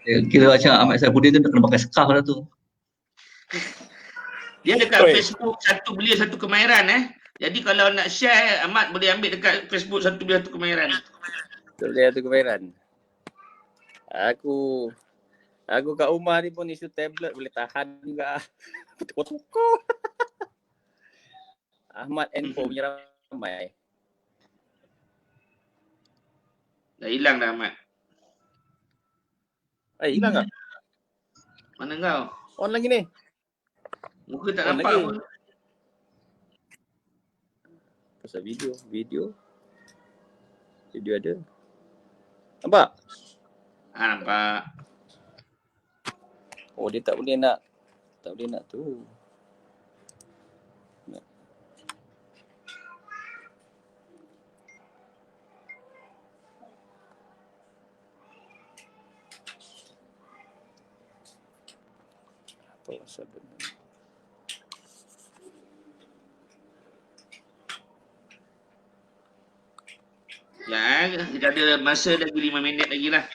Kira macam Ahmad Saifuddin tu kena pakai scarf dah tu. Dia dekat Facebook Satu Belia Satu Kemahiran Jadi kalau nak share Ahmad boleh ambil dekat Facebook Satu Belia Satu Kemahiran. Satu Belia Satu Kemahiran. Aku kat rumah ni pun isu tablet boleh tahan juga. Tukar-tukar. Ahmad Info punya ramai. Dah hilang dah Ahmad. Hilang tak? Mana kau? On lagi ni. Muka tak On nampak lagi. pun. Pasal video ada. Nampak? Nampak. Oh, dia tak boleh nak tu. Apa sebenarnya? Ya, kita ada masa lagi 5 minit lagi lah.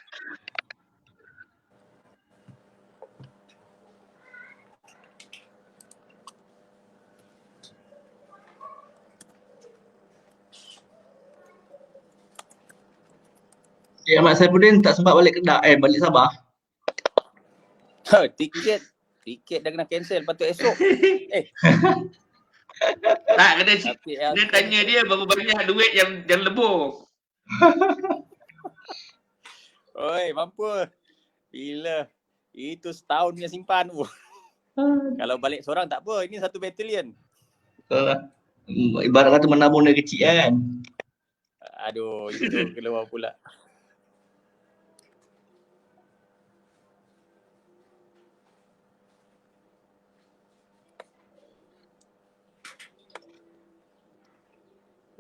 Ahmad Saifuddin tak sempat balik Kedah, balik Sabah. Tiket dah kena cancel, patut esok. Tak, kena tanya dia berapa banyak duit yang lebur. Oi, mampu. Bila itu setahun punya simpan. Kalau balik seorang tak apa, ini satu batalion. Ibarat kata menabung dari kecil kan. Aduh, itu keluar pula.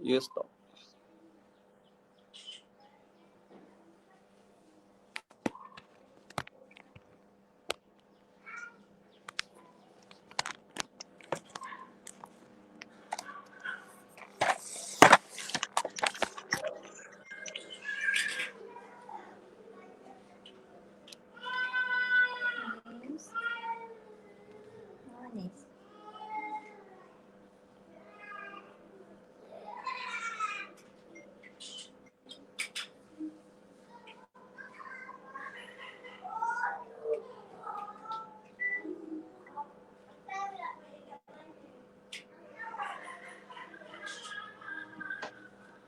You stop.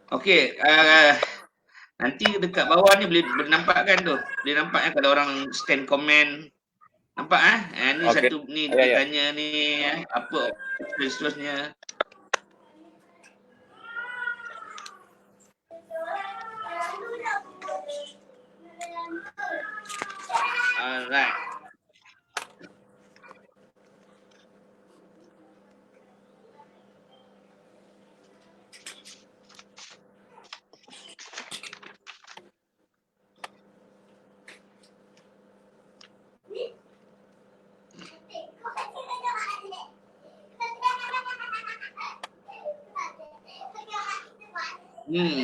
Okey, nanti dekat bawah ni boleh nampak kan tu. Boleh nampak kalau orang stand komen. Nampak ni okay. Satu ni dia tanya ni apa seterusnya. Alright.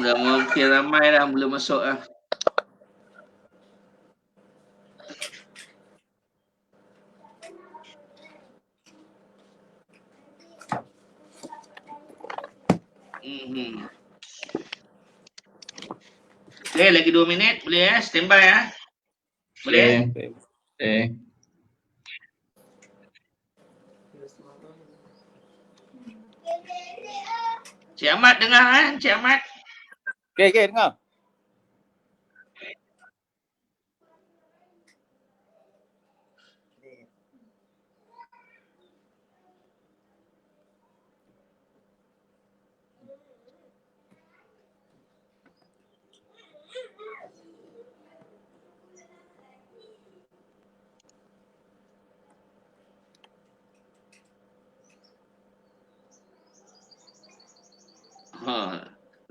Dah mungkin ramai dah mula masuk lah. Okay, lagi 2 minit. Boleh standby Boleh? Cik Ahmad dengar Cik Ahmad? Okay, dengar.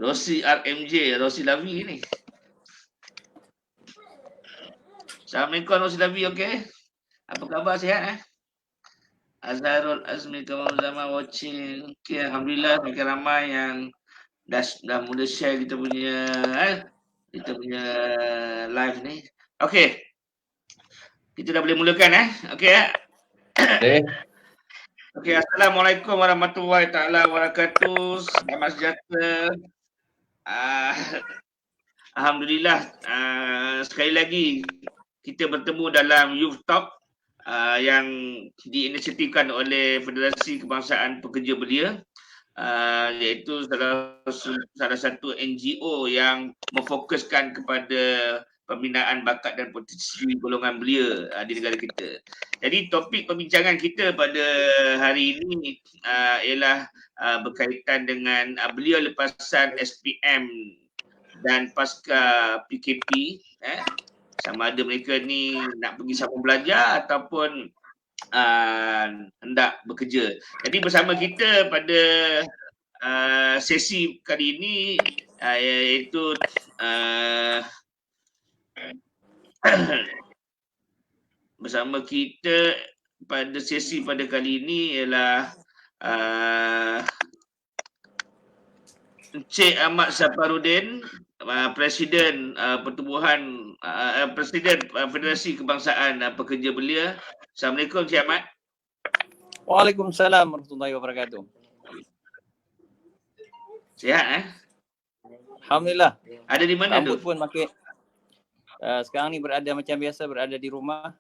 Rosi RMJ, Rosi Lavi ni. Assalamualaikum Rosi Lavi, okey? Apa khabar, sihat Azharul Azmi kamu zaman watching. Okay, alhamdulillah makin ramai yang dah mula share kita punya live ni. Okey. Kita dah boleh mulakan Okey Boleh. Okey, Assalamualaikum warahmatullahi taala wabarakatuh. Selamat sejahtera. Alhamdulillah sekali lagi kita bertemu dalam Youth Talk yang diinisiatifkan oleh Federasi Kebangsaan Pekerja Belia, iaitu salah satu NGO yang memfokuskan kepada pembinaan bakat dan potensi golongan belia di negara kita. Jadi topik perbincangan kita pada hari ini ialah berkaitan dengan belia lepasan SPM dan pasca PKP, sama ada mereka ni nak pergi sambung belajar ataupun hendak bekerja. Jadi bersama kita pada sesi kali ini iaitu bersama kita pada sesi pada kali ini ialah Encik Ahmad Saparudin, Presiden Pertubuhan Presiden Federasi Kebangsaan Pekerja Belia. Assalamualaikum Encik Ahmad. Waalaikumsalam warahmatullahi wabarakatuh. Sihat Alhamdulillah. Ada di mana Rambut tu? pun makin sekarang ni berada macam biasa, berada di rumah.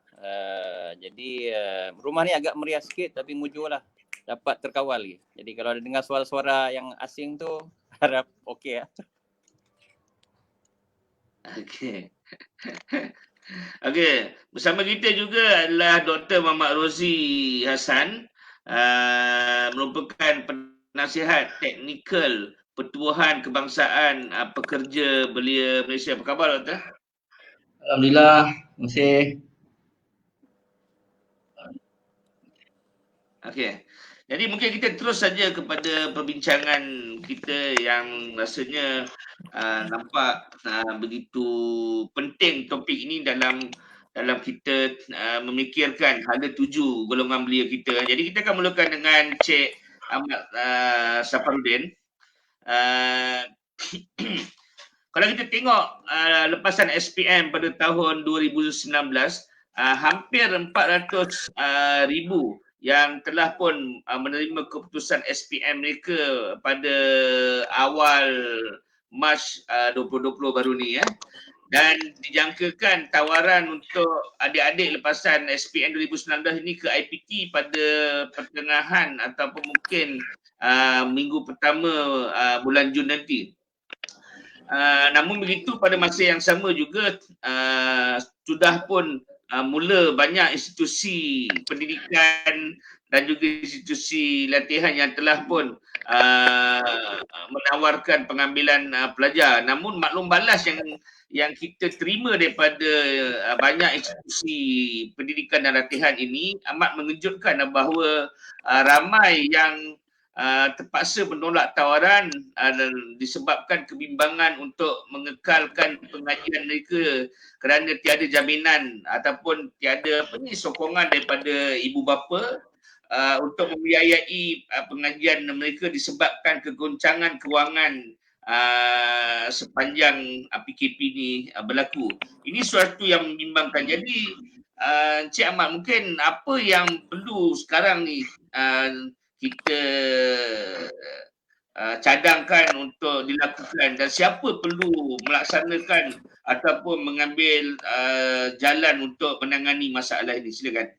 Jadi rumah ni agak meriah sikit tapi mujur lah, dapat terkawal lagi. Jadi kalau ada dengar suara-suara yang asing tu harap okey . Okey. Okey, bersama kita juga adalah Dr. Muhammad Rozi Hassan, merupakan penasihat teknikal Pertubuhan Kebangsaan Pekerja Belia Malaysia. Apa khabar Doktor? Alhamdulillah. Terima kasih. Okey. Jadi mungkin kita terus saja kepada perbincangan kita yang rasanya nampak begitu penting topik ini dalam kita memikirkan hala tuju golongan belia kita. Jadi kita akan mulakan dengan Cik Ahmad Saparudin. Kalau kita tengok lepasan SPM pada tahun 2019, hampir 400,000 yang telah pun menerima keputusan SPM mereka pada awal Mac 2020 baru ni dan dijangkakan tawaran untuk adik-adik lepasan SPM 2019 ini ke IPT pada pertengahan ataupun mungkin minggu pertama bulan Jun nanti. Namun begitu pada masa yang sama juga sudah pun mula banyak institusi pendidikan dan juga institusi latihan yang telah pun menawarkan pengambilan pelajar. Namun maklum balas yang kita terima daripada banyak institusi pendidikan dan latihan ini amat mengejutkan bahawa ramai yang terpaksa menolak tawaran disebabkan kebimbangan untuk mengekalkan pengajian mereka kerana tiada jaminan ataupun tiada sokongan daripada ibu bapa untuk membiayai pengajian mereka disebabkan kegoncangan kewangan sepanjang PKP ini berlaku. Ini suatu yang membimbangkan. Jadi Encik Ahmad, mungkin apa yang perlu sekarang ni kita cadangkan untuk dilakukan dan siapa perlu melaksanakan ataupun mengambil jalan untuk menangani masalah ini? Silakan.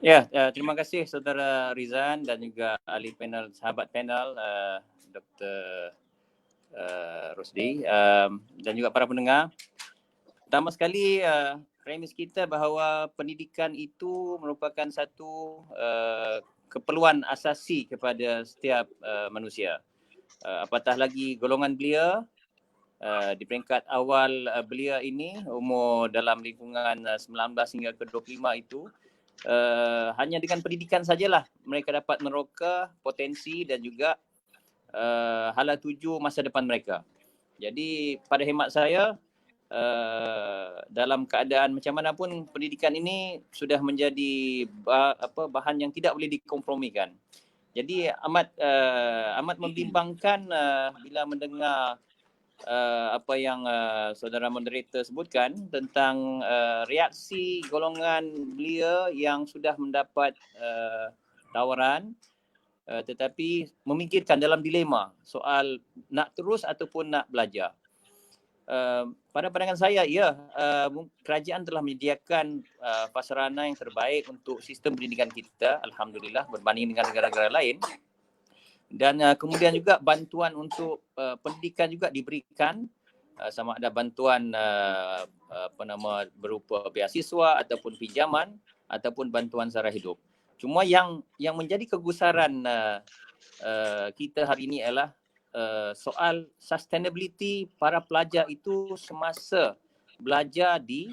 Ya, terima kasih Saudara Rizan dan juga ahli panel, sahabat panel Dr. Rosdi dan juga para pendengar. Pertama sekali premis kita bahawa pendidikan itu merupakan satu keperluan asasi kepada setiap manusia. Apatah lagi golongan belia di peringkat awal belia ini, umur dalam lingkungan 19 hingga ke 25 itu, hanya dengan pendidikan sajalah mereka dapat meroka potensi dan juga hala tuju masa depan mereka. Jadi pada hemat saya, dalam keadaan macam mana pun pendidikan ini sudah menjadi bahan yang tidak boleh dikompromikan. Jadi amat membimbangkan bila mendengar apa yang saudara moderator sebutkan tentang reaksi golongan belia yang sudah mendapat tawaran tetapi memikirkan dalam dilema soal nak terus ataupun nak belajar. Pada pandangan saya, ya, kerajaan telah menyediakan prasarana yang terbaik untuk sistem pendidikan kita, alhamdulillah, berbanding dengan negara-negara lain. Dan kemudian juga bantuan untuk pendidikan juga diberikan, sama ada bantuan berupa beasiswa ataupun pinjaman ataupun bantuan sara hidup. Cuma yang menjadi kegusaran kita hari ini ialah soal sustainability para pelajar itu semasa belajar di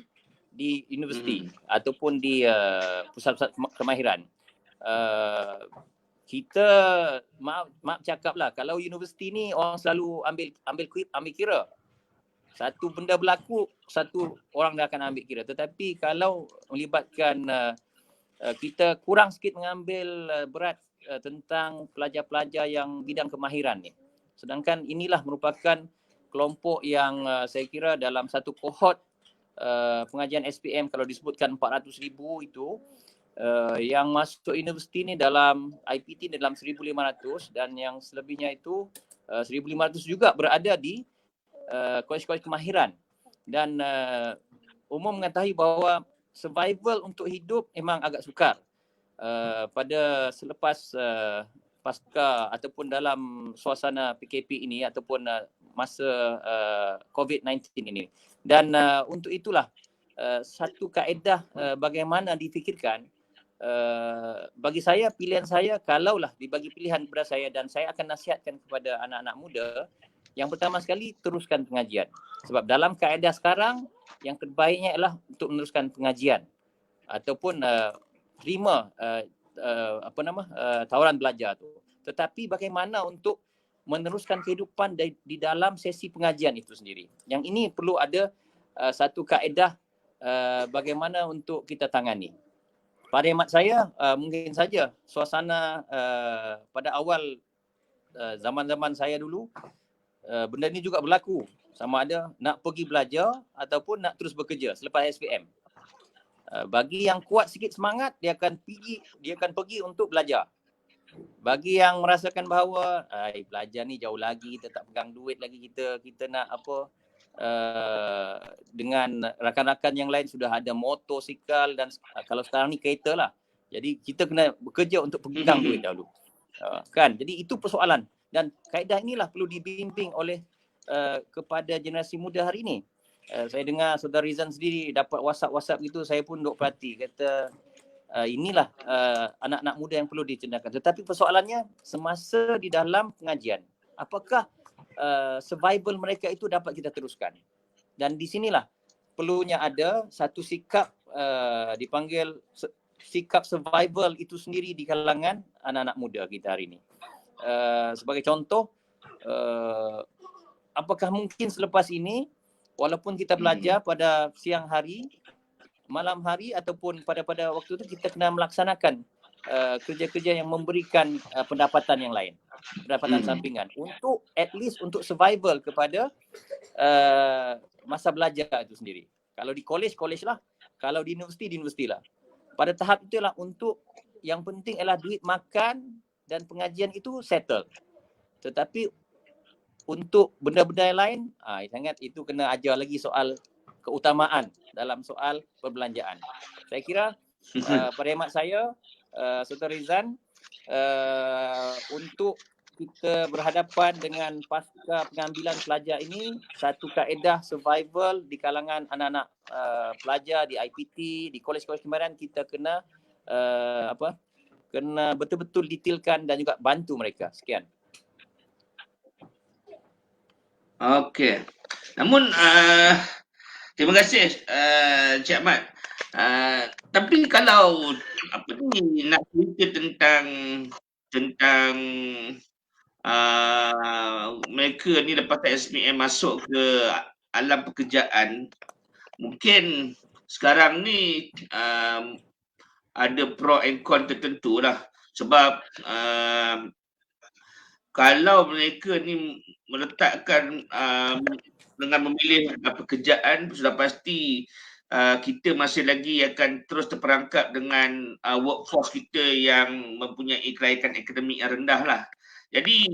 universiti ataupun di pusat-pusat kemahiran. Kita maaf cakaplah, kalau universiti ni orang selalu ambil kira. Satu benda berlaku, satu orang dah akan ambil kira. Tetapi kalau melibatkan kita kurang sikit mengambil berat tentang pelajar-pelajar yang bidang kemahiran ni. Sedangkan inilah merupakan kelompok yang saya kira dalam satu kohort pengajian SPM, kalau disebutkan 400,000 itu, yang masuk universiti ni dalam IPT ni dalam 1,500 dan yang selebihnya itu 1,500 juga berada di kolej-kolej kemahiran. Dan umum mengetahui bahawa survival untuk hidup memang agak sukar pada selepas pasca ataupun dalam suasana PKP ini ataupun masa COVID-19 ini. Dan untuk itulah satu kaedah bagaimana difikirkan, bagi saya, pilihan saya, kalaulah dibagi pilihan kepada saya dan saya akan nasihatkan kepada anak-anak muda, yang pertama sekali teruskan pengajian. Sebab dalam kaedah sekarang yang terbaiknya ialah untuk meneruskan pengajian ataupun terima tawaran belajar tu. Tetapi bagaimana untuk meneruskan kehidupan di dalam sesi pengajian itu sendiri. Yang ini perlu ada satu kaedah bagaimana untuk kita tangani. Pada hemat saya, mungkin saja suasana pada awal zaman-zaman saya dulu, benda ni juga berlaku. Sama ada nak pergi belajar ataupun nak terus bekerja selepas SPM. Bagi yang kuat sikit semangat, dia akan pergi untuk belajar. Bagi yang merasakan bahawa belajar ni jauh lagi, kita tak pegang duit lagi, kita nak dengan rakan-rakan yang lain sudah ada motosikal dan kalau sekarang ni kereta lah. Jadi kita kena bekerja untuk pegang duit dahulu. Kan? Jadi itu persoalan dan kaedah inilah perlu dibimbing oleh kepada generasi muda hari ini. Saya dengar Saudara Rizan sendiri dapat WhatsApp gitu, saya pun duk perhati, kata inilah anak-anak muda yang perlu dicenderungkan. Tetapi persoalannya semasa di dalam pengajian, apakah survival mereka itu dapat kita teruskan? Dan di sinilah perlunya ada satu sikap dipanggil sikap survival itu sendiri di kalangan anak-anak muda kita hari ini. Sebagai contoh, apakah mungkin selepas ini walaupun kita belajar pada siang hari, malam hari ataupun pada waktu itu kita kena melaksanakan kerja-kerja yang memberikan pendapatan yang lain, pendapatan sampingan untuk at least untuk survival kepada masa belajar itu sendiri. Kalau di college lah, kalau di universiti lah. Pada tahap itulah untuk yang penting ialah duit makan dan pengajian itu settle. Tetapi untuk benda-benda yang lain, sangat itu kena ajar lagi soal keutamaan dalam soal perbelanjaan. Saya kira pada hemat saya, Saudara Rizan, untuk kita berhadapan dengan pasca pengambilan pelajar ini, satu kaedah survival di kalangan anak-anak pelajar di IPT, di kolej-kolej kemahiran, kita kena kena betul-betul detailkan dan juga bantu mereka. Sekian. Okey. Namun terima kasih Cik Ahmad. Tapi kalau nak cerita tentang mereka ni lepas SPM masuk ke alam pekerjaan, mungkin sekarang ni ada pro and con tertentu lah. Sebab kalau mereka ni meletakkan dengan memilih pekerjaan, sudah pasti kita masih lagi akan terus terperangkap dengan workforce kita yang mempunyai kelaikan akademik yang rendah lah. Jadi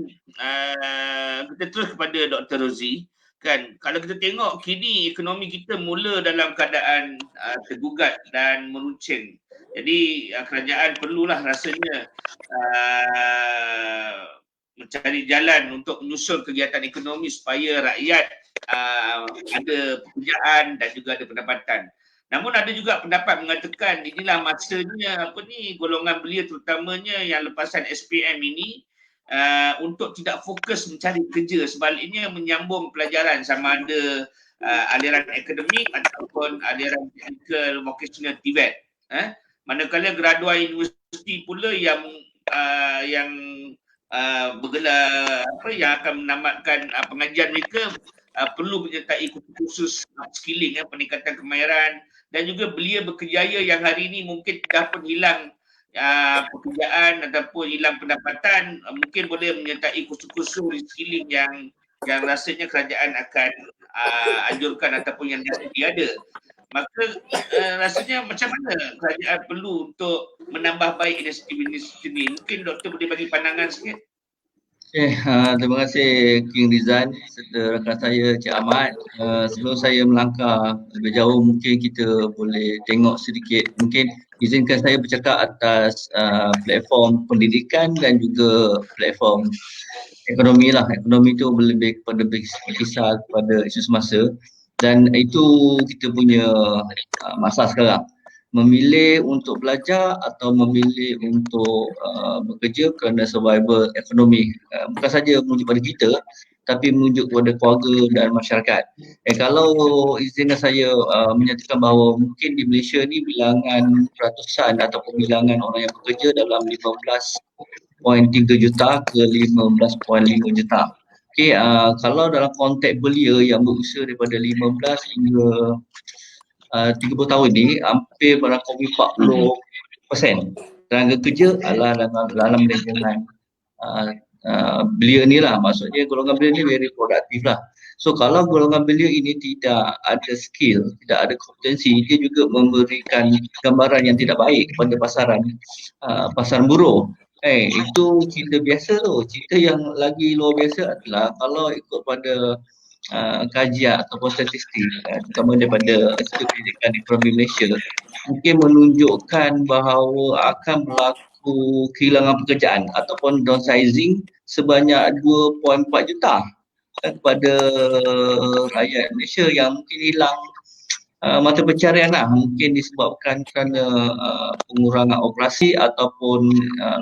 kita terus kepada Dr. Rozi, kan, kalau kita tengok kini ekonomi kita mula dalam keadaan tergugat dan meruncing. Jadi kerajaan perlulah rasanya mencari jalan untuk menyusun kegiatan ekonomi supaya rakyat ada pekerjaan dan juga ada pendapatan. Namun ada juga pendapat mengatakan inilah masanya golongan belia terutamanya yang lepasan SPM ini untuk tidak fokus mencari kerja, sebaliknya menyambung pelajaran sama ada aliran akademik ataupun aliran technical vocational TVET. Manakala graduan universiti pula yang bergelar yang akan menamatkan pengajian mereka perlu menyertai kursus upskilling, peningkatan kemahiran, dan juga belia berkejaya yang hari ini mungkin dah pun hilang pekerjaan ataupun hilang pendapatan, mungkin boleh menyertai kursus-kursus reskilling yang rasanya kerajaan akan anjurkan ataupun yang dia ada. Maka rasanya macam mana kerajaan perlu untuk menambah baik inisiatif ini? Mungkin doktor boleh bagi pandangan sikit. Terima kasih King Rizan serta rakan saya Cik Ahmad. Sebelum saya melangkah lebih jauh, mungkin kita boleh tengok sedikit, mungkin izinkan saya bercakap atas platform pendidikan dan juga platform ekonomi lah. Ekonomi itu lebih kepada berkisar kepada isu semasa, dan itu kita punya masa sekarang. Memilih untuk belajar atau memilih untuk bekerja kerana survival ekonomi, bukan saja menuju pada kita tapi menuju kepada keluarga dan masyarakat. Kalau izinkan saya menyatakan bahawa mungkin di Malaysia ni bilangan ratusan ataupun bilangan orang yang bekerja dalam 15.3 juta ke 15.5 juta. Kalau dalam konteks belia yang berusia daripada 15 hingga 30 tahun ni, hampir merangkumi 40% tenaga kerja adalah dalam lingkungan belia ni lah. Maksudnya golongan belia ni very produktif lah. So kalau golongan belia ini tidak ada skill, tidak ada kompetensi, dia juga memberikan gambaran yang tidak baik kepada pasaran buruh. Itu cerita biasa tu. Cerita yang lagi luar biasa adalah kalau ikut pada kajian ataupun statistik, terutama daripada Institut Pendidikan Ekonomi Malaysia, mungkin menunjukkan bahawa akan berlaku kehilangan pekerjaan ataupun downsizing sebanyak 2.4 juta kepada rakyat Malaysia yang mungkin hilang mata pencarian lah, mungkin disebabkan kerana pengurangan operasi ataupun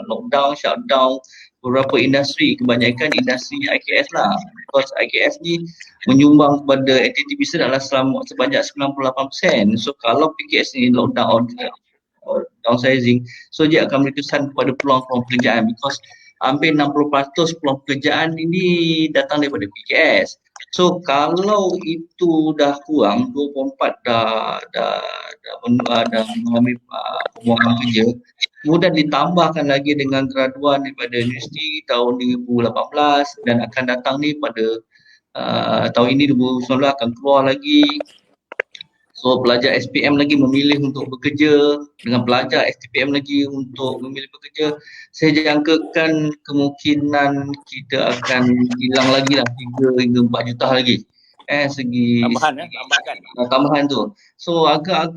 lockdown, shutdown beberapa industri, kebanyakan industri IKS lah. Because IKS ni menyumbang kepada aktiviti bisnes adalah sebanyak 98%. So kalau PKS ni lockdown or downsizing, so dia akan berkesan kepada peluang-peluang pekerjaan, because hampir 60% peluang pekerjaan ini datang daripada PKS. So kalau itu dah kurang, 24 dah mengalami pembuangan kerja, kemudian ditambahkan lagi dengan graduan daripada universiti tahun 2018 dan akan datang ni pada tahun ini 2019 akan keluar lagi. So pelajar SPM lagi memilih untuk bekerja, dengan pelajar STPM lagi untuk memilih bekerja, saya jangkakan kemungkinan kita akan hilang lagi lah 3 hingga 4 juta lagi. Segi tambahan tu. So angka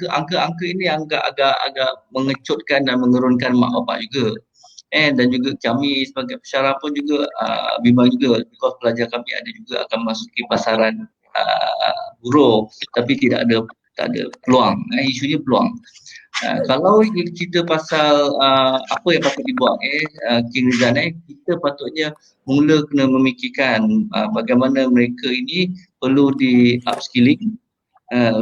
ini agak mengecutkan dan menurunkan mak bapak juga. Dan juga kami sebagai pensyarah pun juga bimbang juga, because pelajar kami ada juga akan masuki pasaran buruh tapi tak ada peluang. Isunya peluang. Kalau kita pasal apa yang patut dibuat King Rizan, kita patutnya mula kena memikirkan bagaimana mereka ini perlu di upskilling,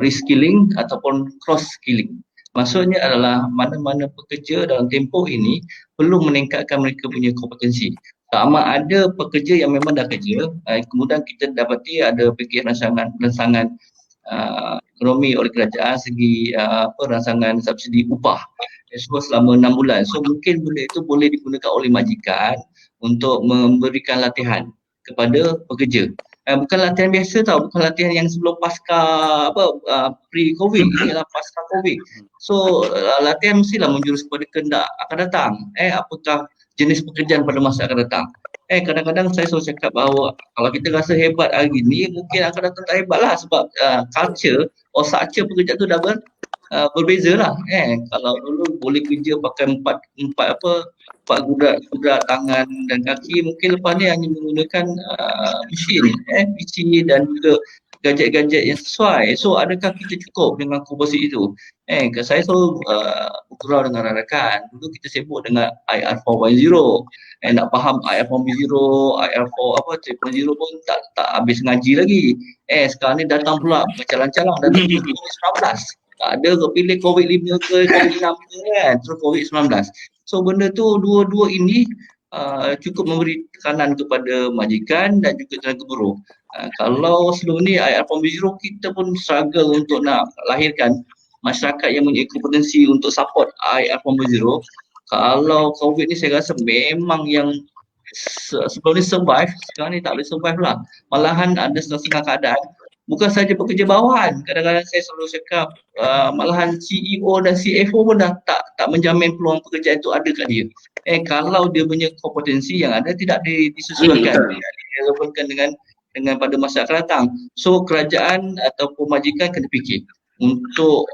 reskilling ataupun cross skilling. Maksudnya adalah mana-mana pekerja dalam tempoh ini perlu meningkatkan mereka punya kompetensi. Sama ada pekerja yang memang dah kerja, kemudian kita dapati ada pakej rancangan ekonomi oleh kerajaan segi rangsangan subsidi upah selama 6 bulan. So mungkin benda itu boleh digunakan oleh majikan untuk memberikan latihan kepada pekerja. Bukan latihan biasa tau, bukan latihan yang sebelum pasca pre-COVID, ini adalah pasca COVID. So latihan mestilah menjurus kepada kehendak akan datang. Apakah jenis pekerjaan pada masa akan datang. Kadang-kadang saya selalu cakap bahawa kalau kita rasa hebat hari ni, mungkin akan datang tak hebat lah sebab culture structure pekerjaan tu dah berbeza lah. Kalau dulu boleh kerja pakai empat gurat tangan dan kaki, mungkin lepas ni hanya menggunakan mesin, PC dan juga gadget-gadget yang sesuai. So adakah kita cukup dengan komposit itu? Saya selalu bergurau dengan rakan. Dulu kita sibuk dengan IR 4.0. Nak faham IR 4.0, IR 3.0 pun tak habis ngaji lagi. Sekarang ni datang pula bercalang-calang datang COVID-19. Tak ada ke pilih COVID-5 ke COVID-6 ke kan, terus COVID-19. So benda tu dua-dua ini cukup memberi tekanan kepada majikan dan juga tenaga buruh. Kalau sebelum ni IR 4.0 kita pun struggle untuk nak lahirkan masyarakat yang mempunyai kompetensi untuk support IR 4.0. Kalau COVID ni saya rasa memang yang sebelum ni survive, sekarang ni tak boleh survive lah. Malahan ada setengah keadaan. Bukan saja pekerja bawahan, kadang-kadang saya selalu cakap malahan CEO dan CFO pun dah tak menjamin peluang pekerjaan itu ada kat dia. Kalau dia punya kompetensi yang ada tidak disesuaikan, tidak direlevankan dengan pada masa akan datang. So kerajaan ataupun majikan kena fikir untuk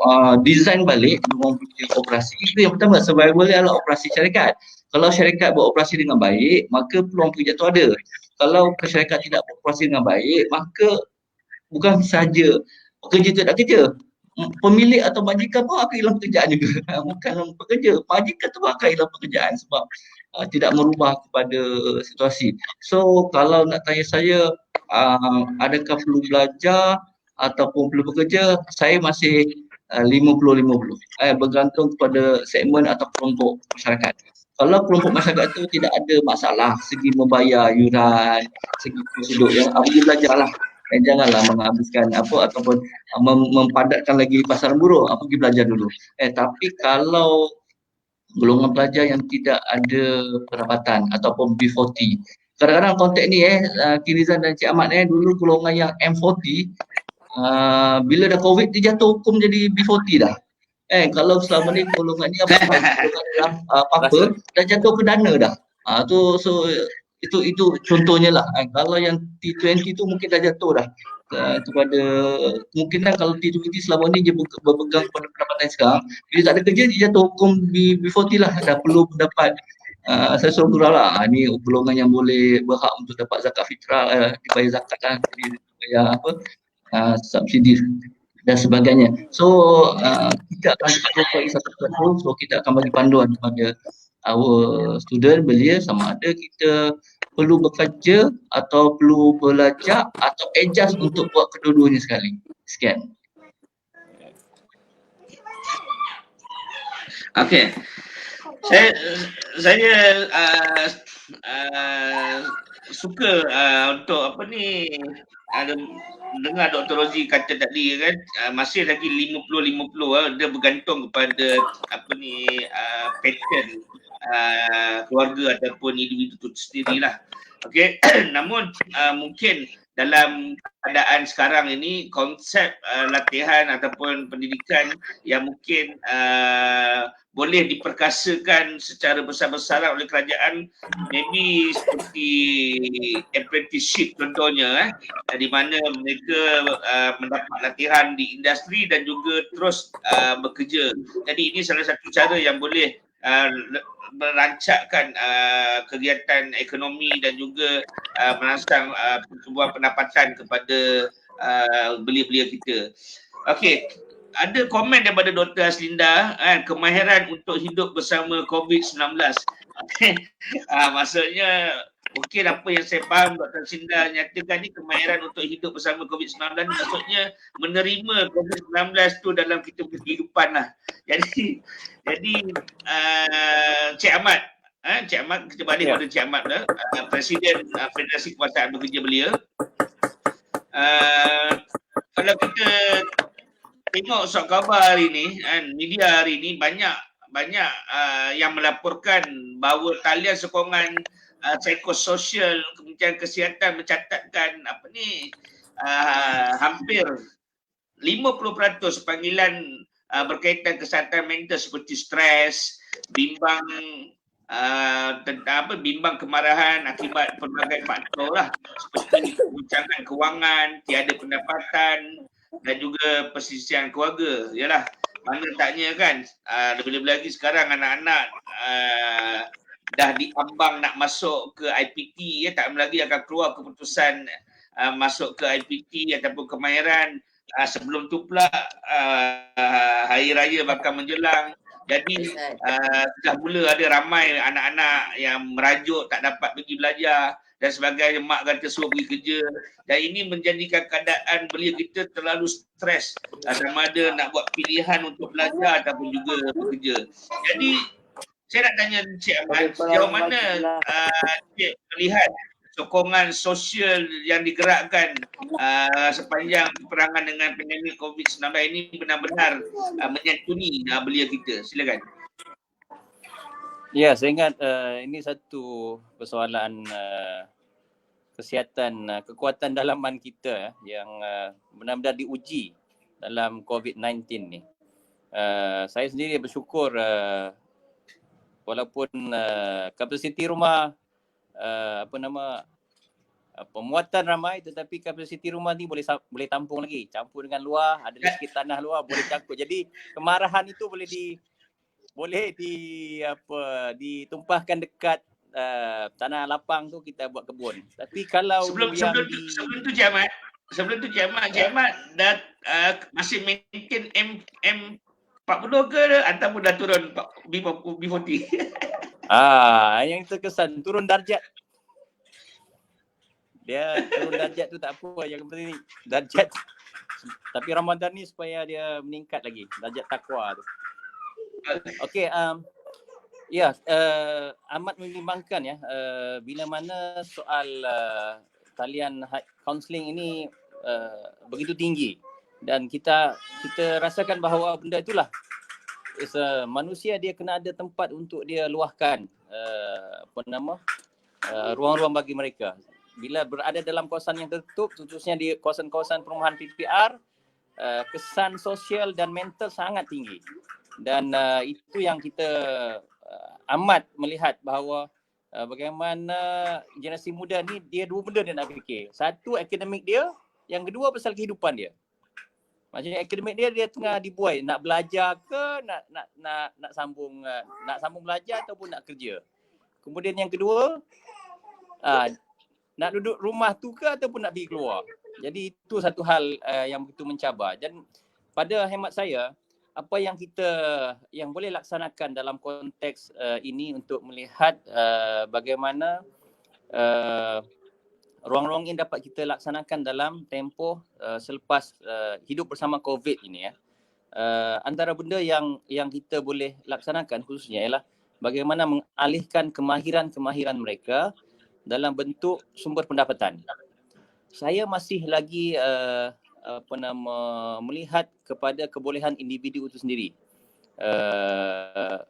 design balik ruang kerja operasi. Itu yang pertama, survival dia adalah operasi syarikat. Kalau syarikat beroperasi dengan baik, maka peluang pekerja itu ada. Kalau syarikat tidak beroperasi dengan baik, maka bukan sahaja pekerja tu tak kerja, pemilik atau majikan pun akan hilang pekerjaan juga. Bukan pekerja, majikan tu akan hilang pekerjaan sebab tidak merubah kepada situasi. So kalau nak tanya saya adakah perlu belajar ataupun perlu bekerja, saya masih 50-50. Bergantung kepada segmen atau kelompok masyarakat. Kalau kelompok masyarakat itu tidak ada masalah segi membayar yuran, segi prosedur, yang pergi belajarlah. Janganlah menghabiskan ataupun mempadatkan lagi pasaran buruh, pergi belajar dulu. Tapi kalau golongan pelajar yang tidak ada pendapatan ataupun B40, kadang-kadang konteks ni Cik Rizan dan Cik Ahmad dulu golongan yang M40, bila dah COVID dia jatuh hukum jadi B40 dah. Kalau selama ni golongan ni apa-apa dah jatuh ke dana dah. So itu contohnya lah. Kalau yang T20 tu mungkin dah jatuh dah kepada kemungkinan kalau T20 selama ni dia berpegang pada pendapatan sekarang, bila tak ada kerja dia jatuh hukum B40 lah, dah perlu mendapat saya suruh gurau lah, ni golongan yang boleh berhak untuk dapat zakat fitrah, dibayar zakat lah, dibayar subsidi dan sebagainya. So kita akan bagi satu-satu, so kita akan bagi panduan kepada our student belia sama ada kita perlu bekerja atau perlu belajar atau adjust untuk buat kedua-duanya sekali. Sekian. Okey. Saya suka untuk ada dengar Dr. Rozi kata tadi kan, masih lagi 50-50 dia bergantung kepada pattern keluarga ataupun individu itu sendirilah. Okey. Namun mungkin dalam keadaan sekarang ini konsep latihan ataupun pendidikan yang mungkin boleh diperkasakan secara besar-besaran oleh kerajaan, maybe seperti apprenticeship contohnya, di mana mereka mendapat latihan di industri dan juga terus bekerja. Jadi ini salah satu cara yang boleh merancangkan kegiatan ekonomi dan juga merangsang pertumbuhan pendapatan kepada belia-belia kita. Okey, ada komen daripada Dr. Haslinda, kemahiran untuk hidup bersama COVID-19. Maksudnya mungkin apa yang saya faham Dr. Haslinda nyatakan ni, kemahiran untuk hidup bersama COVID-19 maksudnya menerima COVID-19 tu dalam kita kehidupan lah. Jadi Cik Ahmad, kita balik pada Cik Ahmad lah, Presiden Federasi Kekuasaan Pekerja Belia. Kalau kita tengok surat khabar hari ni, media hari ni banyak yang melaporkan bahawa talian sokongan psikososial Kementerian Kesihatan mencatatkan hampir 50% panggilan berkaitan kesihatan mental seperti stres, bimbang bimbang kemarahan akibat pelbagai faktor lah, seperti guncangan kewangan, tiada pendapatan dan juga persisian keluarga. Yalah, mana taknya kan, lebih-lebih lagi sekarang anak-anak dah diambang nak masuk ke IPT, tak lama lagi akan keluar keputusan masuk ke IPT ataupun kemahiran. Sebelum tu pula hari raya bakal menjelang. Jadi dah mula ada ramai anak-anak yang merajuk tak dapat pergi belajar dan sebagainya, mak kata suruh pergi kerja, dan ini menjadikan keadaan belia kita terlalu stres sama ada nak buat pilihan untuk belajar ataupun juga bekerja. Jadi saya nak tanya Encik Ahmad, sejauh mana Encik melihat sokongan sosial yang digerakkan sepanjang peperangan dengan pandemik COVID-19 ini benar-benar menyantuni belia kita? Silakan. Ya, saya ingat ini satu persoalan kesihatan, kekuatan dalaman kita yang benar-benar diuji dalam COVID-19 ni. Saya sendiri bersyukur walaupun kapasiti rumah pemuatan ramai, tetapi kapasiti rumah ni boleh tampung lagi, campur dengan luar, ada sikit tanah luar boleh cangkut. Jadi kemarahan itu boleh ditumpahkan dekat tanah lapang tu, kita buat kebun. Tapi kalau sebelum tu Cik Ahmad, dah masih maintain M40 ke ataupun dah turun B40? Yang terkesan turun darjat. Dia turun darjat tu tak apa, yang penting darjat. Tapi Ramadan ni supaya dia meningkat lagi, darjat takwa tu. Okey, amat membimbangkan ya, bila mana soal talian kaunseling ini begitu tinggi, dan kita rasakan bahawa benda itulah manusia dia kena ada tempat untuk dia luahkan ruang-ruang bagi mereka. Bila berada dalam kawasan yang tertutup, khususnya di kawasan-kawasan perumahan PPR, kesan sosial dan mental sangat tinggi. Dan itu yang kita amat melihat bahawa bagaimana generasi muda ni, dia dua benda dia nak fikir. Satu, akademik dia, yang kedua pasal kehidupan dia. Maksudnya akademik dia tengah dibuai, nak belajar ke nak sambung belajar ataupun nak kerja. Kemudian yang kedua, nak duduk rumah tu ke ataupun nak pergi keluar. Jadi itu satu hal yang begitu mencabar. Dan pada hemat saya, apa yang boleh laksanakan dalam konteks ini untuk melihat bagaimana ruang-ruang ini dapat kita laksanakan dalam tempoh selepas hidup bersama COVID ini ya. Antara benda yang kita boleh laksanakan khususnya ialah bagaimana mengalihkan kemahiran mereka dalam bentuk sumber pendapatan. Saya masih lagi melihat kepada kebolehan individu itu sendiri.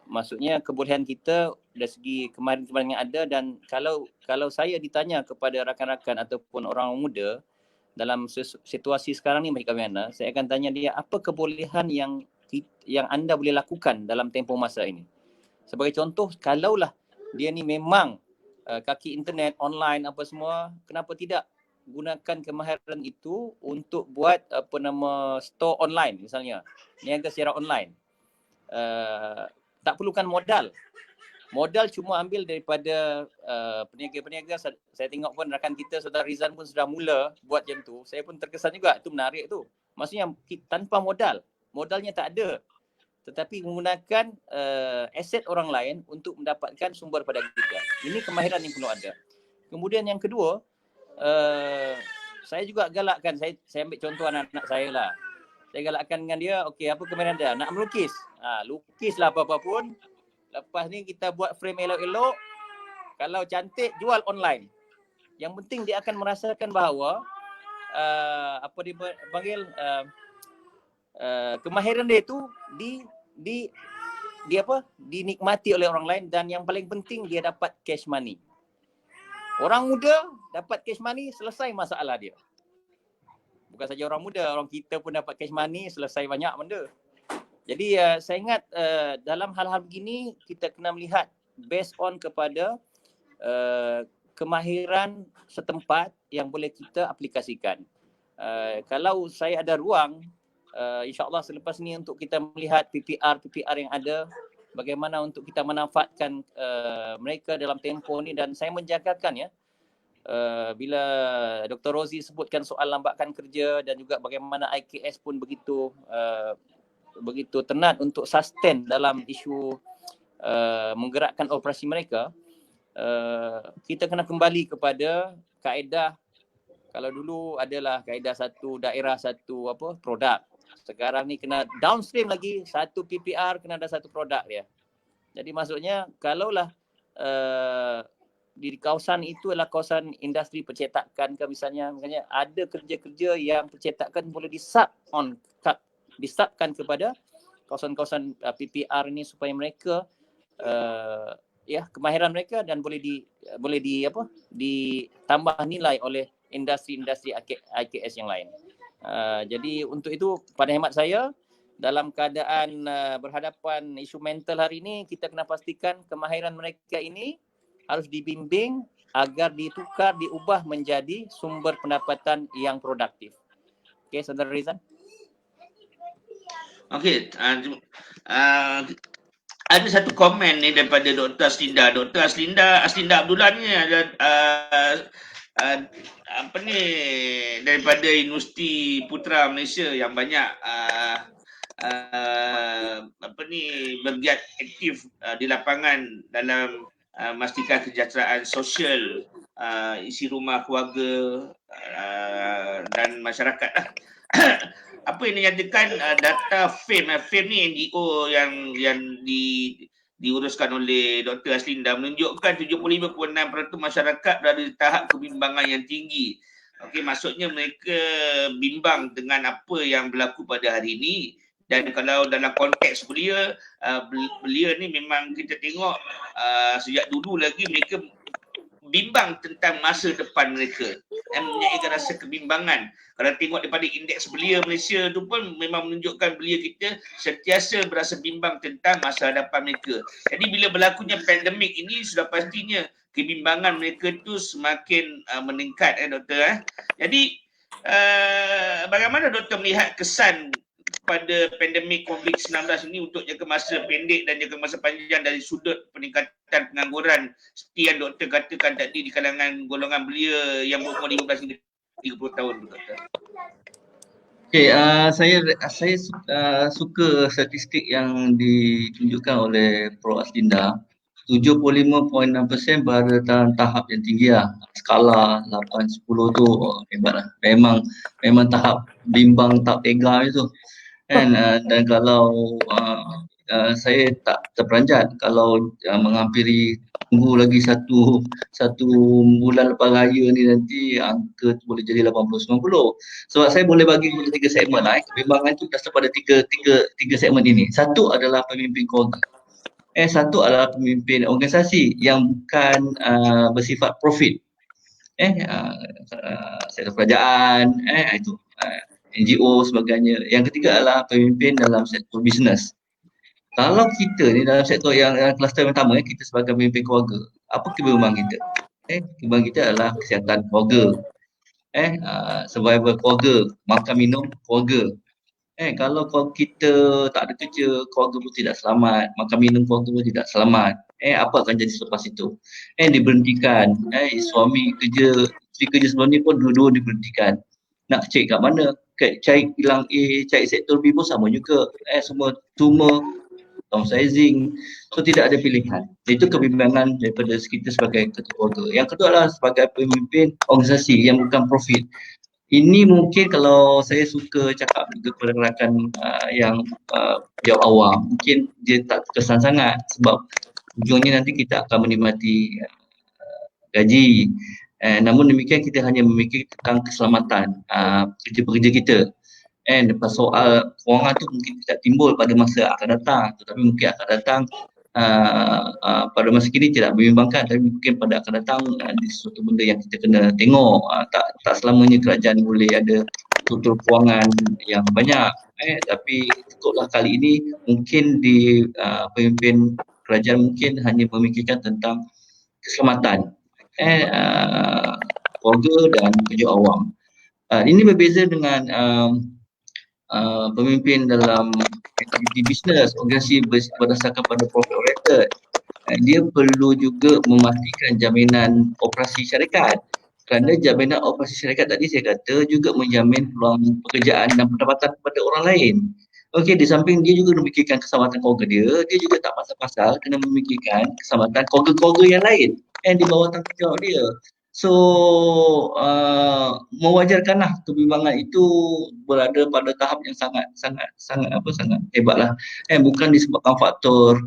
Maksudnya kebolehan kita dari segi kemahiran yang ada, dan kalau saya ditanya kepada rakan-rakan ataupun orang muda dalam situasi sekarang ni mereka mana, saya akan tanya dia apa kebolehan yang anda boleh lakukan dalam tempoh masa ini. Sebagai contoh, kalaulah dia ni memang kaki internet, online apa semua, kenapa tidak gunakan kemahiran itu untuk buat store online misalnya, niaga secara online. Tak perlukan modal cuma ambil daripada peniaga-peniaga. Saya tengok pun rakan kita Saudara Rizan pun sudah mula buat macam tu. Saya pun terkesan juga, itu menarik tu. Maksudnya tanpa modalnya tak ada, tetapi menggunakan aset orang lain untuk mendapatkan sumber pada kita. Ini kemahiran yang perlu ada. Kemudian yang kedua, saya juga galakkan, saya ambil contoh anak-anak saya lah. Saya galakkan dengan dia, okey, apa kemahiran dia? Nak melukis. Lukislah apa-apa pun. Lepas ni kita buat frame elok-elok. Kalau cantik, jual online. Yang penting dia akan merasakan bahawa kemahiran dia itu dinikmati oleh orang lain, dan yang paling penting dia dapat cash money. Orang muda dapat cash money, selesai masalah dia. Bukan saja orang muda, orang kita pun dapat cash money, selesai banyak benda. Jadi saya ingat dalam hal-hal begini kita kena melihat based on kepada kemahiran setempat yang boleh kita aplikasikan. Kalau saya ada ruang, insyaAllah selepas ni untuk kita melihat PPR yang ada, bagaimana untuk kita manfaatkan mereka dalam tempoh ni. Dan saya menjagakan bila Dr. Rozi sebutkan soal lambakan kerja dan juga bagaimana IKS pun begitu tenat untuk sustain dalam isu menggerakkan operasi mereka, kita kena kembali kepada kaedah. Kalau dulu adalah kaedah satu daerah satu produk, sekarang ni kena downstream lagi, satu PPR kena ada satu produk dia. Jadi maksudnya kalaulah di kawasan itu adalah kawasan industri percetakan ke misalnya ada kerja-kerja yang percetakan boleh disubkan kepada kawasan-kawasan PPR ini supaya mereka kemahiran mereka dan boleh ditambah nilai oleh industri-industri IKS yang lain. Jadi untuk itu pada hemat saya, dalam keadaan berhadapan isu mental hari ini, kita kena pastikan kemahiran mereka ini harus dibimbing agar diubah menjadi sumber pendapatan yang produktif. Okey, Saudara Rizan. Okey, ada satu komen ni daripada Dr. Aslinda. Dr. Aslinda Abdullah ni ada daripada Universiti Putra Malaysia yang banyak bergiat aktif di lapangan dalam memastikan kesejahteraan sosial isi rumah keluarga dan masyarakat. Apa yang dinyatakan data FAME ni NGO yang diuruskan oleh Dr. Aslinda menunjukkan 75.6% masyarakat berada di tahap kebimbangan yang tinggi. Okey, maksudnya mereka bimbang dengan apa yang berlaku pada hari ini. Dan kalau dalam konteks belia ni memang kita tengok sejak dulu lagi mereka bimbang tentang masa depan mereka dan mempunyai rasa kebimbangan. Kalau tengok daripada indeks belia Malaysia tu pun memang menunjukkan belia kita sentiasa berasa bimbang tentang masa hadapan mereka. Jadi bila berlakunya pandemik ini sudah pastinya kebimbangan mereka tu semakin meningkat doktor. Jadi bagaimana doktor melihat kesan pada pandemik COVID-19 ini untuk jangka masa pendek dan jangka masa panjang dari sudut peningkatan pengangguran seperti yang doktor katakan tadi di kalangan golongan belia yang berumur 15 hingga 30 tahun, doktor? Okey, saya suka statistik yang ditunjukkan oleh Prof. Aslinda. 75.6% berada dalam tahap yang tinggi lah. Skala 8-10 tu hebat lah. Memang tahap bimbang, tak tega itu. Dan kalau saya tak terperanjat kalau menghampiri tunggu lagi satu bulan lepas raya ni nanti angka tu boleh jadi 80-90. Sebab saya boleh bagi kepada 3 segmen lah. Kebimbangan tu dasar pada tiga segmen ini. Satu adalah pemimpin keluarga. Satu adalah pemimpin organisasi yang bukan bersifat profit. Sektor kerajaan, itu NGO sebagainya. Yang ketiga adalah pemimpin dalam sektor bisnes. Kalau kita ni dalam sektor yang kluster pertama, kita sebagai pemimpin keluarga, apa kebimbangan kita? Kebimbangan kita adalah kesihatan keluarga. Survival keluarga, makan minum keluarga. Kalau kita tak ada kerja, keluarga pun tidak selamat, makan minum keluarga pun tidak selamat. Apa akan jadi selepas itu? Diberhentikan. Suami kerja, isteri kerja sebelum ni pun dua-dua diberhentikan. Nak cari kat mana? Cari kilang A, cari sektor B pun sama juga. Semua downsizing. So tidak ada pilihan. Itu kebimbangan daripada kita sebagai ketua keluarga. Yang kedua adalah sebagai pemimpin organisasi yang bukan profit. Ini mungkin kalau saya suka cakap juga kepada rakan yang jauh awam, mungkin dia tak terkesan sangat sebab ujungnya nanti kita akan menikmati gaji. Namun demikian kita hanya memikir tentang keselamatan pekerja-pekerja kita. Lepas soal kewangan tu mungkin tidak timbul pada masa akan datang, tetapi mungkin akan datang pada masa kini tidak membimbangkan, tapi mungkin pada akan datang di sesuatu benda yang kita kena tengok. Tak selamanya kerajaan boleh ada struktur kewangan yang banyak, tapi cukuplah kali ini mungkin di pemimpin kerajaan mungkin hanya memikirkan tentang keselamatan keluarga dan pekerja awam. Ini berbeza dengan pemimpin dalam aktiviti bisnes, organisasi berdasarkan pada profit oriented. Dia perlu juga memastikan jaminan operasi syarikat. Kerana jaminan operasi syarikat tadi saya kata juga menjamin peluang pekerjaan dan pendapatan kepada orang lain. Okey, di samping dia juga memikirkan keselamatan keluarga dia juga tak pasal-pasal kena memikirkan keselamatan keluarga-keluarga yang lain yang di bawah tanggungjawab dia. So, mewajarkanlah kebimbangan itu berada pada tahap yang sangat hebatlah. Bukan disebabkan faktor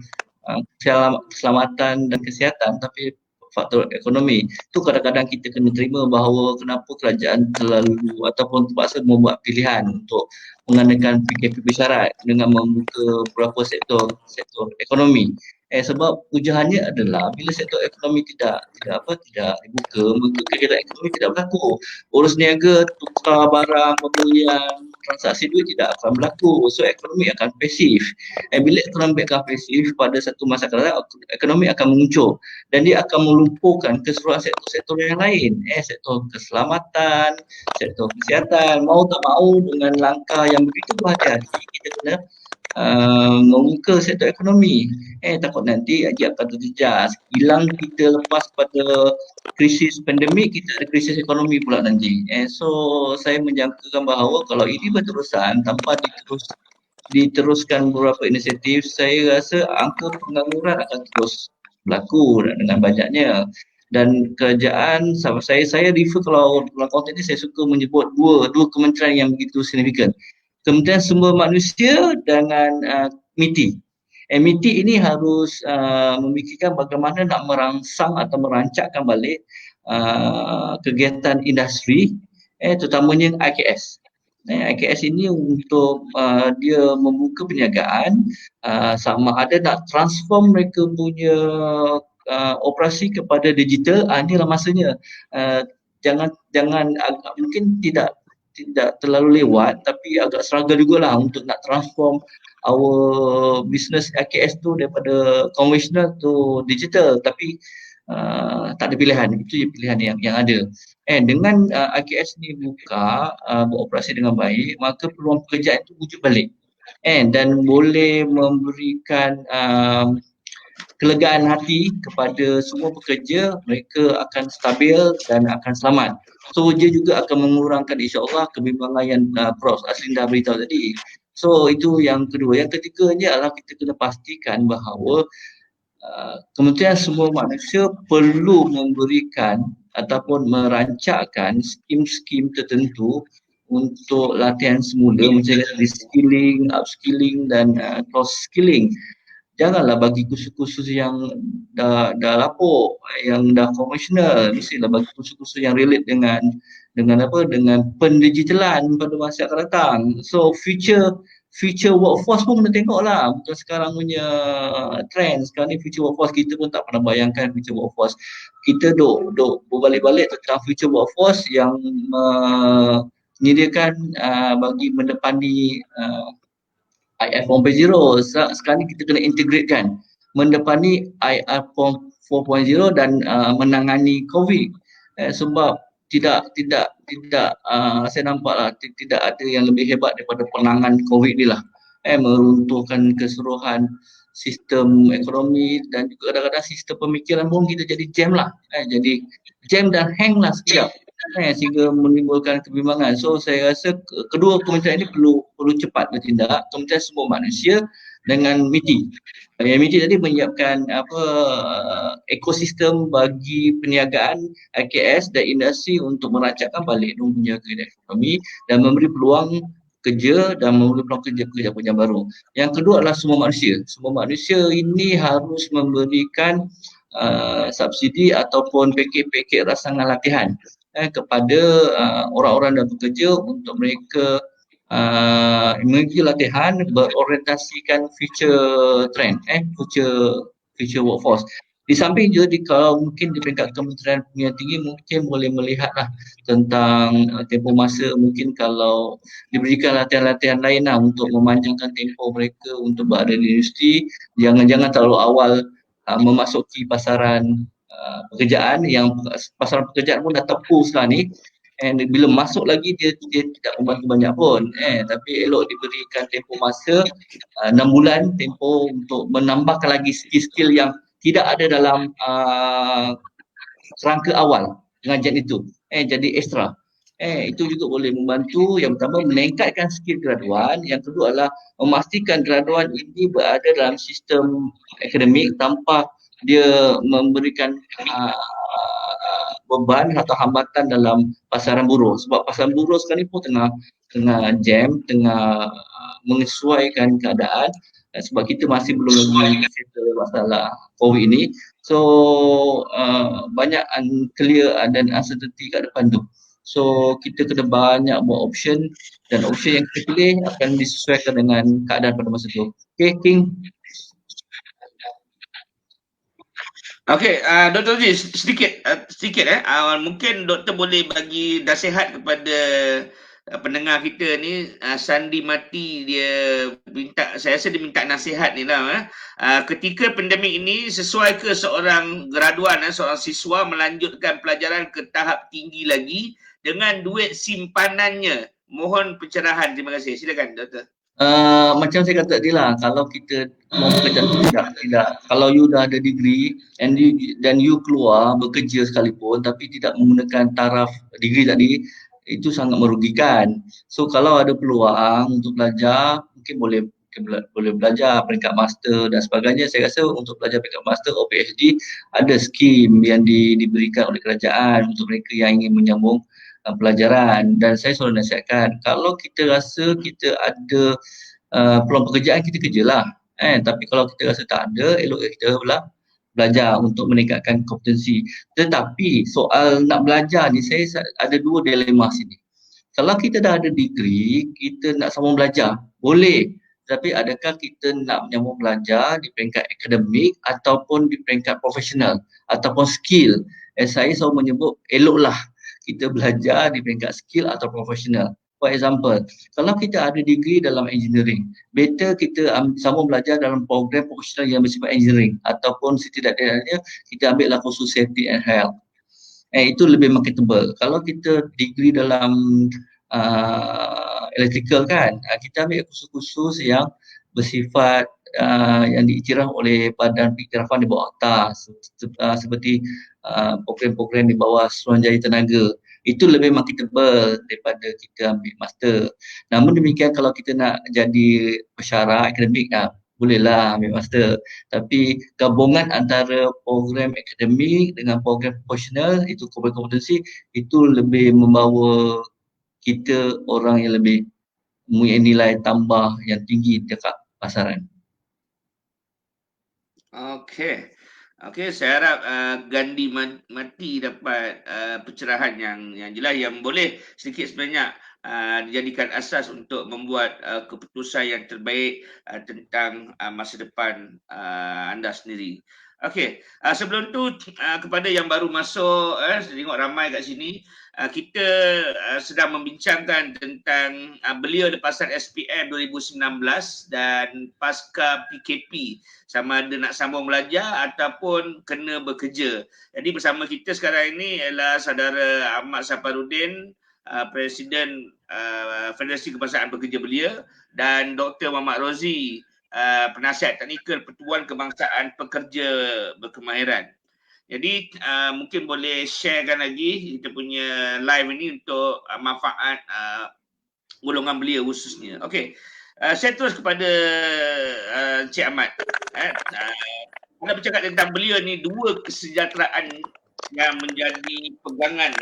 keselamatan dan kesihatan, tapi faktor ekonomi. Itu kadang-kadang kita kena terima bahawa kenapa kerajaan terlalu ataupun terpaksa membuat pilihan untuk mengadakan PKP bersyarat dengan membuka beberapa sektor ekonomi. Sebab ujahannya adalah bila sektor ekonomi tidak dibuka, maka kegiatan ekonomi tidak berlaku. Urus niaga, tukar barang, pembelian, transaksi duit tidak akan berlaku. So ekonomi akan pasif. Bila ekonomi akan pasif, pada satu masa akan ekonomi akan menguncur dan dia akan melumpuhkan keseluruhan sektor-sektor yang lain. Sektor keselamatan, sektor kesihatan. Mau tak mau dengan langkah yang begitu berhati-hati, kita kena membuka sektor ekonomi. Takut nanti akan terjejas. Hilang kita lepas pada krisis pandemik, kita ada krisis ekonomi pula nanti. So saya menjangkakan bahawa kalau ini berterusan tanpa diteruskan beberapa inisiatif, saya rasa angka pengangguran akan terus berlaku dengan banyaknya. Dan kerajaan, saya refer kalau dalam konteks ini saya suka menyebut dua kementerian yang begitu signifikan. Kementerian Sumber Manusia dengan MITI. MITI ini harus memikirkan bagaimana nak merangsang atau merancangkan balik kegiatan industri, terutamanya IKS. IKS ini untuk dia membuka perniagaan, sama ada nak transform mereka punya operasi kepada digital. Inilah masanya. Jangan mungkin tidak terlalu lewat, tapi agak struggle jugalah untuk nak transform our business IKS tu daripada konvensional to digital, tapi tak ada pilihan. Itu je pilihan yang ada. Dengan IKS ni buka, beroperasi dengan baik, maka peluang pekerjaan itu wujud balik. Dan boleh memberikan kelegaan hati kepada semua pekerja, mereka akan stabil dan akan selamat. So dia juga akan mengurangkan insya-Allah kebimbangan yang Prof Aslinda beritahu tadi. So itu yang kedua. Yang ketiganya adalah kita kena pastikan bahawa Kementerian Sumber Manusia perlu memberikan ataupun merancangkan skim-skim tertentu untuk latihan semula, macam reskilling, upskilling dan cross-skilling. Janganlah bagi kursus-kursus yang dah lapuk, yang dah konvensional. Mestilah bagi kursus-kursus yang relate dengan pendigitalan pada masa akan datang. So future workforce pun kena tengok lah. Bukan sekarang punya trend. Sekarang ni future workforce kita pun tak pernah bayangkan future workforce. Kita duk berbalik-balik tentang future workforce yang menyediakan bagi mendepani IR 4.0. Sekarang ni kita kena integratekan mendepani IR 4.0 dan menangani COVID. Sebab tidak saya nampaklah tidak ada yang lebih hebat daripada penanganan COVID ni lah. Meruntuhkan keseluruhan sistem ekonomi dan juga kadang-kadang sistem pemikiran pun kita jadi jam lah. Jadi jam dan hang lah sekejap. Sehingga menimbulkan kebimbangan. So saya rasa kedua kementerian ini perlu cepat bertindak. Kementerian Sumber Manusia dengan MITI. MITI tadi menyiapkan ekosistem bagi perniagaan IKS dan industri untuk merancangkan balik dunia kegiatan ekonomi dan memberi peluang kerja dan memberi peluang kerja baru. Yang kedua adalah sumber manusia. Sumber manusia ini harus memberikan subsidi ataupun pakej-pakej rancangan latihan kepada orang-orang dan pekerja untuk mereka mengikuti latihan berorientasikan future trend, future future workforce. Di samping juga kalau mungkin di peringkat Kementerian Pendidikan Tinggi mungkin boleh melihatlah tentang tempoh masa, mungkin kalau diberikan latihan-latihan lain lah untuk memanjangkan tempoh mereka untuk berada di industri, jangan terlalu awal memasuki pasaran pekerjaan, yang pasaran pekerjaan pun dah tepus lah ni, and bila masuk lagi dia tidak membantu banyak pun, tapi elok diberikan tempoh masa 6 bulan tempoh untuk menambahkan lagi skill-skill yang tidak ada dalam kerangka awal pengajian itu, jadi ekstra. Itu juga boleh membantu. Yang pertama meningkatkan skill graduan, yang kedua adalah memastikan graduan ini berada dalam sistem akademik tanpa dia memberikan beban atau hambatan dalam pasaran buruh. Sebab pasaran buruh sekarang ni pun tengah jam, tengah menyesuaikan keadaan, sebab kita masih belum lagi settle masalah COVID ini. So banyak unclear dan uncertainty kat depan tu. So kita kena banyak buat option, dan option yang kita pilih akan disesuaikan dengan keadaan pada masa tu. Okay, King. Okey, Dr. Ji, sedikit mungkin doktor boleh bagi nasihat kepada pendengar kita ni. Sandi Mati dia minta, saya rasa dia minta nasihat ni lah. Ketika pandemik ini, sesuai ke seorang graduan, seorang siswa melanjutkan pelajaran ke tahap tinggi lagi dengan duit simpanannya? Mohon pencerahan. Terima kasih. Silakan, doktor. Macam saya kata tadi lah, kalau kita mau bekerja, tidak. Kalau you dah ada degree dan you keluar bekerja sekalipun tapi tidak menggunakan taraf degree tadi, itu sangat merugikan. So kalau ada peluang untuk belajar, mungkin boleh belajar peringkat master dan sebagainya. Saya rasa untuk belajar peringkat master atau PhD, ada skim yang diberikan oleh kerajaan untuk mereka yang ingin menyambung pelajaran. Dan saya selalu nasihatkan, kalau kita rasa kita ada peluang pekerjaan, kita kerjalah. Tapi kalau kita rasa tak ada, elok kita belajar untuk meningkatkan kompetensi. Tetapi soal nak belajar ni, saya ada dua dilema sini. Kalau kita dah ada degree, kita nak sambung belajar, boleh. Tapi adakah kita nak menyambung belajar di peringkat akademik ataupun di peringkat profesional ataupun skill? Saya selalu menyebut eloklah kita belajar di peringkat skill atau profesional. For example, kalau kita ada degree dalam engineering, better kita sambung belajar dalam program profesional yang bersifat engineering, ataupun setidaknya kita ambil lah khusus safety and health. Itu lebih marketable. Kalau kita degree dalam electrical kan, kita ambil khusus-khusus yang bersifat yang diiktiraf oleh Badan Pengiktirafan di bawah ACTA, seperti program-program di bawah Suruhanjaya Tenaga. Itu lebih marketable daripada kita ambil master. Namun demikian, kalau kita nak jadi pensyarah akademik, bolehlah ambil master. Tapi gabungan antara program akademik dengan program profesional, itu kompetensi, itu lebih membawa kita orang yang lebih mempunyai nilai tambah yang tinggi dekat pasaran. Okey, saya harap Gandhi Mati dapat pencerahan yang jelas, yang boleh sedikit sebanyak dijadikan asas untuk membuat keputusan yang terbaik tentang masa depan anda sendiri. Okey, sebelum tu kepada yang baru masuk, saya tengok ramai kat sini, kita sedang membincangkan tentang belia lepasan SPM 2019 dan pasca PKP, sama ada nak sambung belajar ataupun kena bekerja. Jadi bersama kita sekarang ini ialah saudara Ahmad Safarudin, Presiden Federasi Kebangsaan Pekerja Belia, dan Dr. Muhammad Rozi, Penasihat Teknikal Pertubuhan Kebangsaan Pekerja Berkemahiran. Jadi mungkin boleh sharekan lagi kita punya live ini untuk manfaat golongan belia khususnya. Okey, saya terus kepada Encik Ahmad. Kita bercakap tentang belia ni, dua kesejahteraan yang menjadi pegangan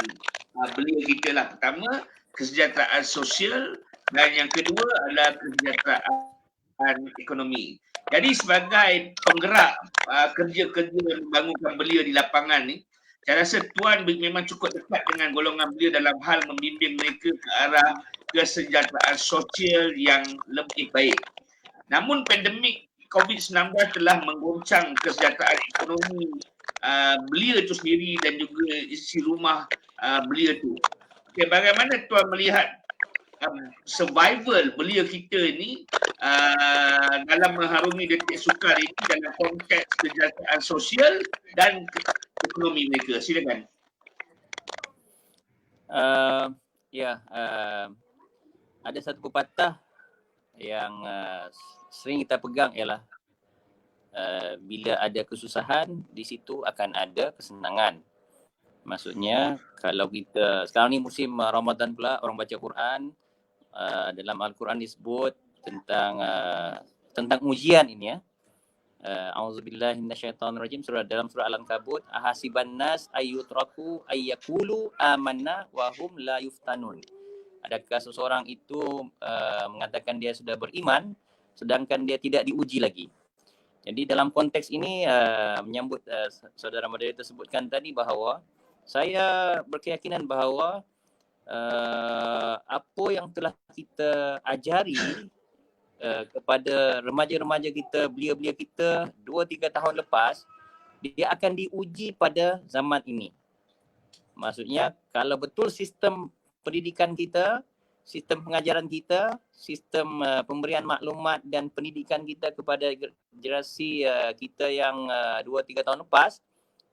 belia kita lah. Pertama, kesejahteraan sosial, dan yang kedua adalah kesejahteraan ekonomi. Jadi sebagai penggerak kerja-kerja membangunkan belia di lapangan ni, saya rasa Tuan memang cukup dekat dengan golongan belia dalam hal membimbing mereka ke arah kesejahteraan sosial yang lebih baik. Namun pandemik COVID-19 telah menggoncang kesejahteraan ekonomi belia itu sendiri dan juga isi rumah belia itu. Okay, bagaimana tuan melihat survival belia kita ni dalam mengharungi detik sukar ini dalam konteks kesejahteraan sosial dan ekonomi mereka? Silakan. Ada satu pepatah yang sering kita pegang ialah bila ada kesusahan, di situ akan ada kesenangan. Maksudnya kalau kita sekarang ni musim Ramadan pula, orang baca Quran, dalam Al-Quran disebut tentang ujian ini ya. Auzubillahi minasyaitonirrajim, dalam surah Al-Ankabut, ahasiban nas ayyutraku ayyaqulu amanna wa hum la yuftanun. Adakah seseorang itu mengatakan dia sudah beriman sedangkan dia tidak diuji lagi? Jadi dalam konteks ini menyambut saudara moderator sebutkan tadi bahawa saya berkeyakinan bahawa apa yang telah kita ajari kepada remaja-remaja kita, belia-belia kita 2-3 tahun lepas, dia akan diuji pada zaman ini. Maksudnya kalau betul sistem pendidikan kita, sistem pengajaran kita, sistem pemberian maklumat dan pendidikan kita kepada generasi kita yang 2-3 tahun lepas,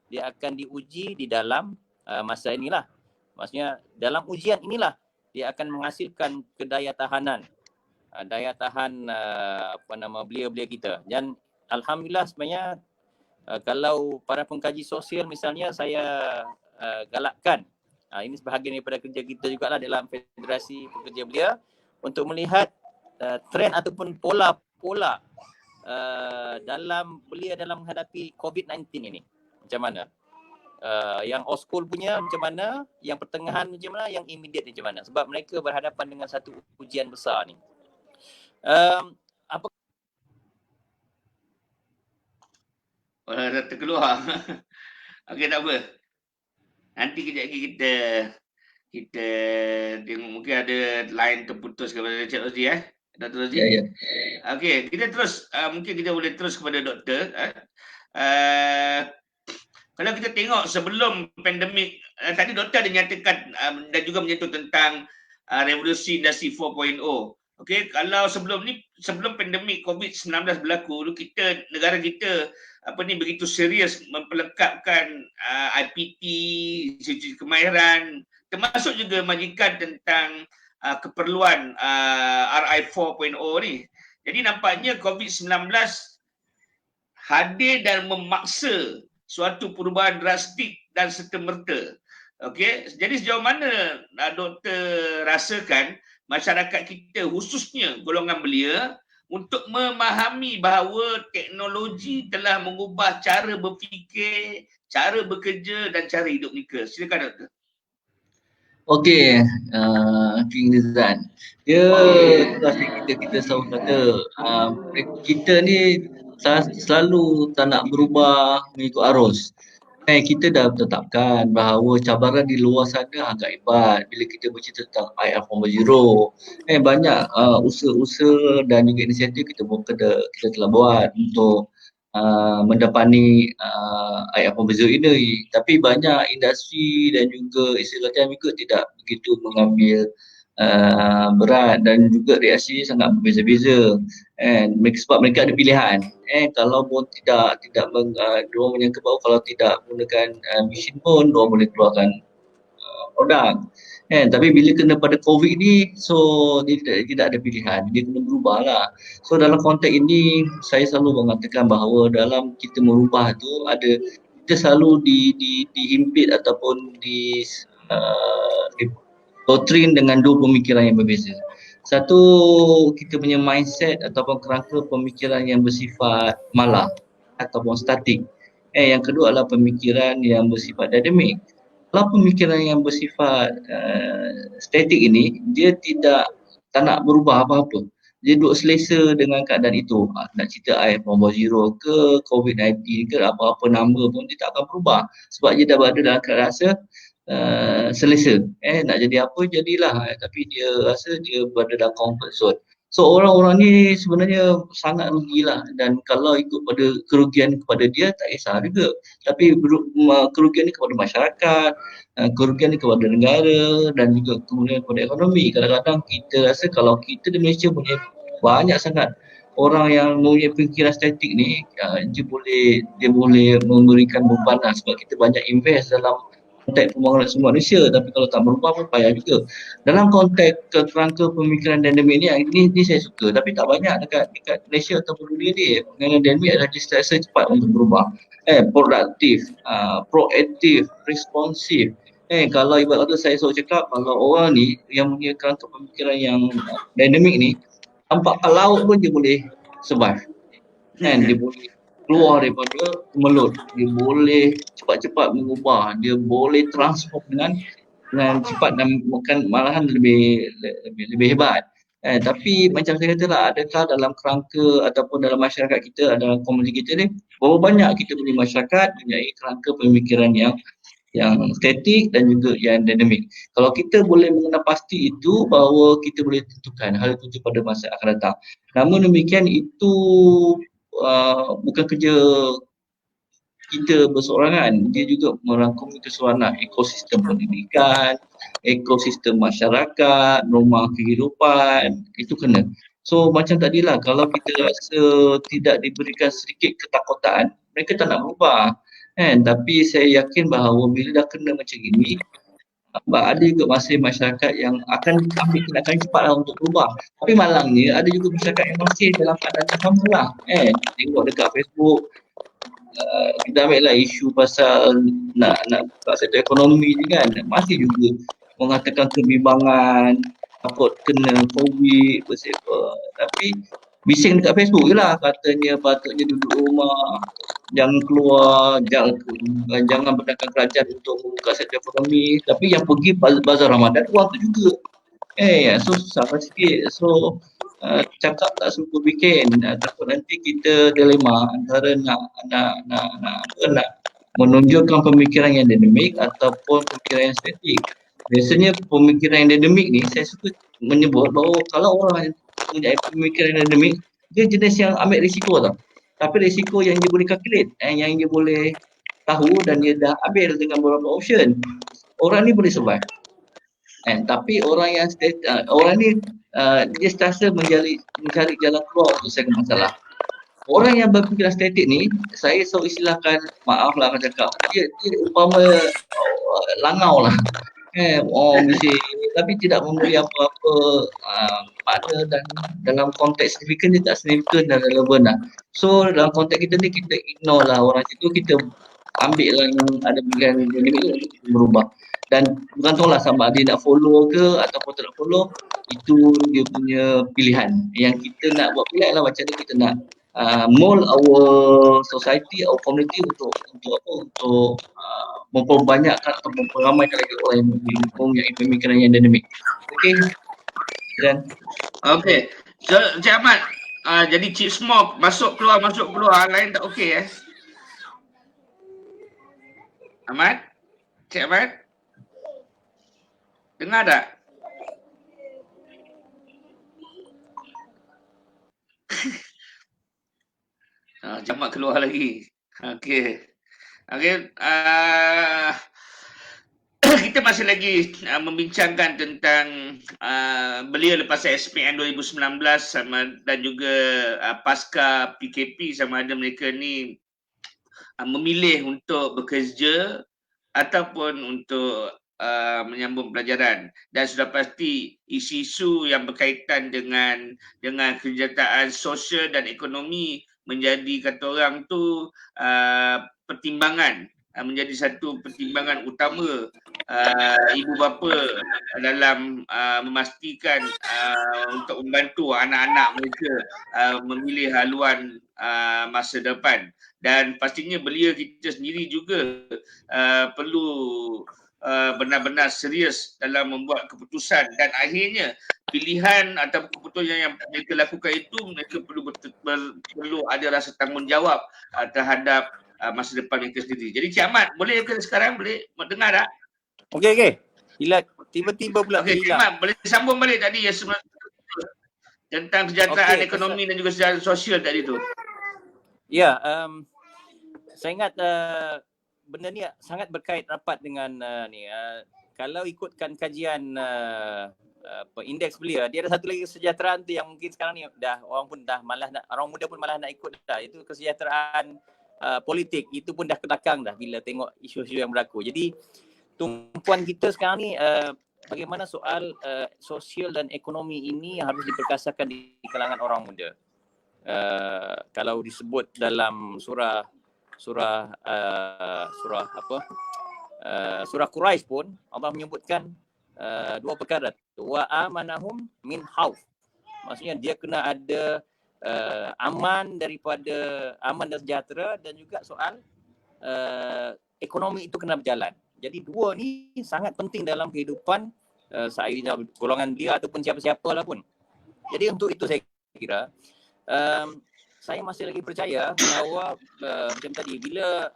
dia akan diuji di dalam masa inilah. Maksudnya dalam ujian inilah dia akan menghasilkan kedaya tahanan, daya tahan belia-belia kita. Dan alhamdulillah sebenarnya kalau para pengkaji sosial misalnya saya galakkan, ini sebahagian daripada kerja kita jugalah dalam Federasi Pekerja Belia untuk melihat trend ataupun pola-pola dalam belia dalam menghadapi COVID-19 ini. Macam mana? Yang old school punya macam mana, yang pertengahan macam mana, yang immediate macam mana. Sebab mereka berhadapan dengan satu ujian besar ni. Dah terkeluar. Okey, tak apa. Nanti kejap lagi kita tengok, mungkin ada line terputus kepada Cik Rozi Dr. Rozi. Ya. Okey, kita terus mungkin kita boleh terus kepada doktor. Kalau kita tengok sebelum pandemik, tadi doktor ada nyatakan dan juga menyentuh tentang revolusi industri 4.0. Okey, kalau sebelum pandemik COVID-19 berlaku, negara kita begitu serius memperlengkapkan IPT, institusi kemahiran, termasuk juga majikan tentang keperluan RI 4.0 ni. Jadi nampaknya COVID-19 hadir dan memaksa suatu perubahan drastik dan serta-merta. Okey, jadi sejauh mana doktor rasakan masyarakat kita, khususnya golongan belia, untuk memahami bahawa teknologi telah mengubah cara berfikir, cara bekerja dan cara hidup mereka? Silakan doktor. Okey, King Rizan. Kita selalu kata kita ni selalu tak nak berubah mengikut arus. Kita dah tetapkan bahawa cabaran di luar sana agak hebat bila kita bercerita tentang IR 4.0. Banyak usaha-usaha dan juga inisiatif kita telah buat untuk mendepani IR 4.0 ini. Tapi banyak industri dan juga istilahnya juga tidak begitu mengambil berat dan juga reaksi sangat berbeza-beza. Sebab mereka ada pilihan. Kalau pun tidak diorang menyangka bahawa kalau tidak menggunakan mesin pun diorang boleh keluarkan produk. Tapi bila kena pada COVID ni, so dia tidak ada pilihan, dia kena berubah lah. So dalam konteks ini saya selalu mengatakan bahawa dalam kita merubah tu kita selalu dihimpit ataupun doktrin dengan dua pemikiran yang berbeza. Satu, kita punya mindset ataupun kerangka pemikiran yang bersifat malah ataupun statik. Yang kedua adalah pemikiran yang bersifat dynamic. Kalau pemikiran yang bersifat statik ini, dia tak nak berubah apa-apa. Dia duduk selesa dengan keadaan itu. Nak cerita IR 4.0 ke COVID-19 ke apa-apa nama pun dia tak akan berubah. Sebab dia dah berada dalam keadaan rasa selesa. Nak jadi apa jadilah, tapi dia rasa dia berada dalam comfort zone. So orang-orang ni sebenarnya sangat rugilah, dan kalau ikut pada kerugian kepada dia tak kisah juga. Tapi kerugian ni kepada masyarakat, kerugian ni kepada negara dan juga kemudian kepada ekonomi. Kadang-kadang kita rasa kalau kita di Malaysia punya banyak sangat orang yang mempunyai fikiran statik ni, dia boleh memberikan beban lah, sebab kita banyak invest dalam konteks pembangunan sumber manusia, tapi kalau tak berubah pun payah juga. Dalam konteks kerangka pemikiran dinamik ni saya suka, tapi tak banyak dekat Malaysia ataupun dunia ni. Pemikiran dinamik adalah disrasa cepat untuk berubah, produktif, proaktif, responsif. Kalau ibarat kata saya selalu cakap, kalau orang ni yang punya kerangka pemikiran yang dinamik ni, tanpa laut pun dia boleh survive. Dia boleh keluar daripada kemelut, dia boleh cepat-cepat mengubah, dia boleh transform dengan cepat dan bukan malahan lebih hebat. Tapi macam saya kata lah, adakah dalam kerangka ataupun dalam masyarakat kita, dalam komuniti kita ni, berapa banyak kita punya masyarakat mempunyai kerangka pemikiran yang statik dan juga yang dinamik. Kalau kita boleh mengenal pasti itu, bahawa kita boleh tentukan hal itu pada masa akan datang. Namun demikian, itu bukan kerja kita berseorangan, dia juga merangkumi keseluruhan ekosistem pendidikan, ekosistem masyarakat, norma kehidupan, itu kena. So macam tadilah, kalau kita rasa tidak diberikan sedikit ketakutan, mereka tak nak berubah. Tapi saya yakin bahawa bila dah kena macam ini, ada juga masih masyarakat yang akan ambil tindakan cepatlah untuk berubah. Tapi malangnya ada juga masyarakat yang masih dalam keadaan yang sama lah. Tengok dekat Facebook, kita ambil lah isu pasal nak buka sektor ekonomi ni kan, masih juga mengatakan kebimbangan, takut kena COVID, tapi bising dekat Facebook je lah, katanya patutnya duduk rumah, jangan keluar, jangan berdagang kerajaan untuk membuka sektor ekonomi. Tapi yang pergi bazar Ramadan, wang tu juga. So susah sikit. So cakap tak suka bikin, takut nanti kita dilema antara nak menunjukkan pemikiran yang dinamik ataupun pemikiran yang statik. Biasanya pemikiran yang dinamik ni saya suka menyebut bahawa kalau orang punya pemikiran yang dinamik, dia jenis yang ambil risiko tau. Tapi risiko yang dia boleh calculate, yang dia boleh tahu dan dia dah ambil dengan beberapa option. Orang ni boleh survive. Tapi orang yang orang ni dia sentiasa mencari jalan keluar untuk selesaikan masalah. Orang yang berfikiran statik ni, saya selalu istilahkan, maaf lah akan cakap, dia umpama langau lah. Bising, tapi tidak memberi apa-apa makna, dan dalam konteks signifikan dia tak signifikan dan relevan lah. So dalam konteks kita ni, kita ignore lah orang situ, kita ambil lah yang ada pilihan untuk berubah. Dan bergantung lah sama dia nak follow ke ataupun tak nak follow, itu dia punya pilihan. Yang kita nak buat pilihan lah macam ni, kita nak mold our society, our community untuk memperbanyakkan atau memperamaikan lagi orang yang mempunyai pemikiran yang dinamik. Okey. Dan okey. So, Encik Ahmad, jadi Cik Smoke masuk keluar lain tak okey Ahmad? Cik Ahmad? Dengar tak? Jamak keluar lagi. Okey. Kita masih lagi membincangkan tentang beliau lepas SPM 2019 dan juga pasca PKP, sama ada mereka ni memilih untuk bekerja ataupun untuk menyambung pelajaran. Dan sudah pasti isu-isu yang berkaitan dengan kenyataan sosial dan ekonomi menjadi, kata orang tu, pertimbangan, menjadi satu pertimbangan utama ibu bapa dalam memastikan untuk membantu anak-anak mereka memilih haluan masa depan. Dan pastinya belia kita sendiri juga perlu benar-benar serius dalam membuat keputusan, dan akhirnya pilihan atau keputusan yang mereka lakukan itu, mereka perlu ada rasa tanggungjawab terhadap masa depan mereka sendiri. Jadi Cik Ahmad, boleh ke sekarang boleh dengar tak? Okey. Hilang, tiba-tiba pula hilang. Cik Ahmad, boleh sambung balik tadi ya, tentang kesejahteraan ekonomi dan juga kesejahteraan sosial tadi tu. Ya, saya ingat benda ni sangat berkait rapat dengan kalau ikutkan kajian indeks belia, dia ada satu lagi kesejahteraan tu yang mungkin sekarang ni orang muda pun malas nak ikut dah. Itu kesejahteraan politik. Itu pun dah ke belakang dah bila tengok isu-isu yang berlaku. Jadi tumpuan kita sekarang ni bagaimana soal sosial dan ekonomi ini harus diperkasakan di kalangan orang muda. Kalau disebut dalam surah Quraisy pun Allah menyebutkan dua perkara, wa amanahum min khauf. Maksudnya dia kena ada aman dan sejahtera, dan juga soal ekonomi itu kena berjalan. Jadi dua ni sangat penting dalam kehidupan golongan dia ataupun siapa-siapa lah pun. Jadi untuk itu saya kira saya masih lagi percaya bahawa macam tadi, bila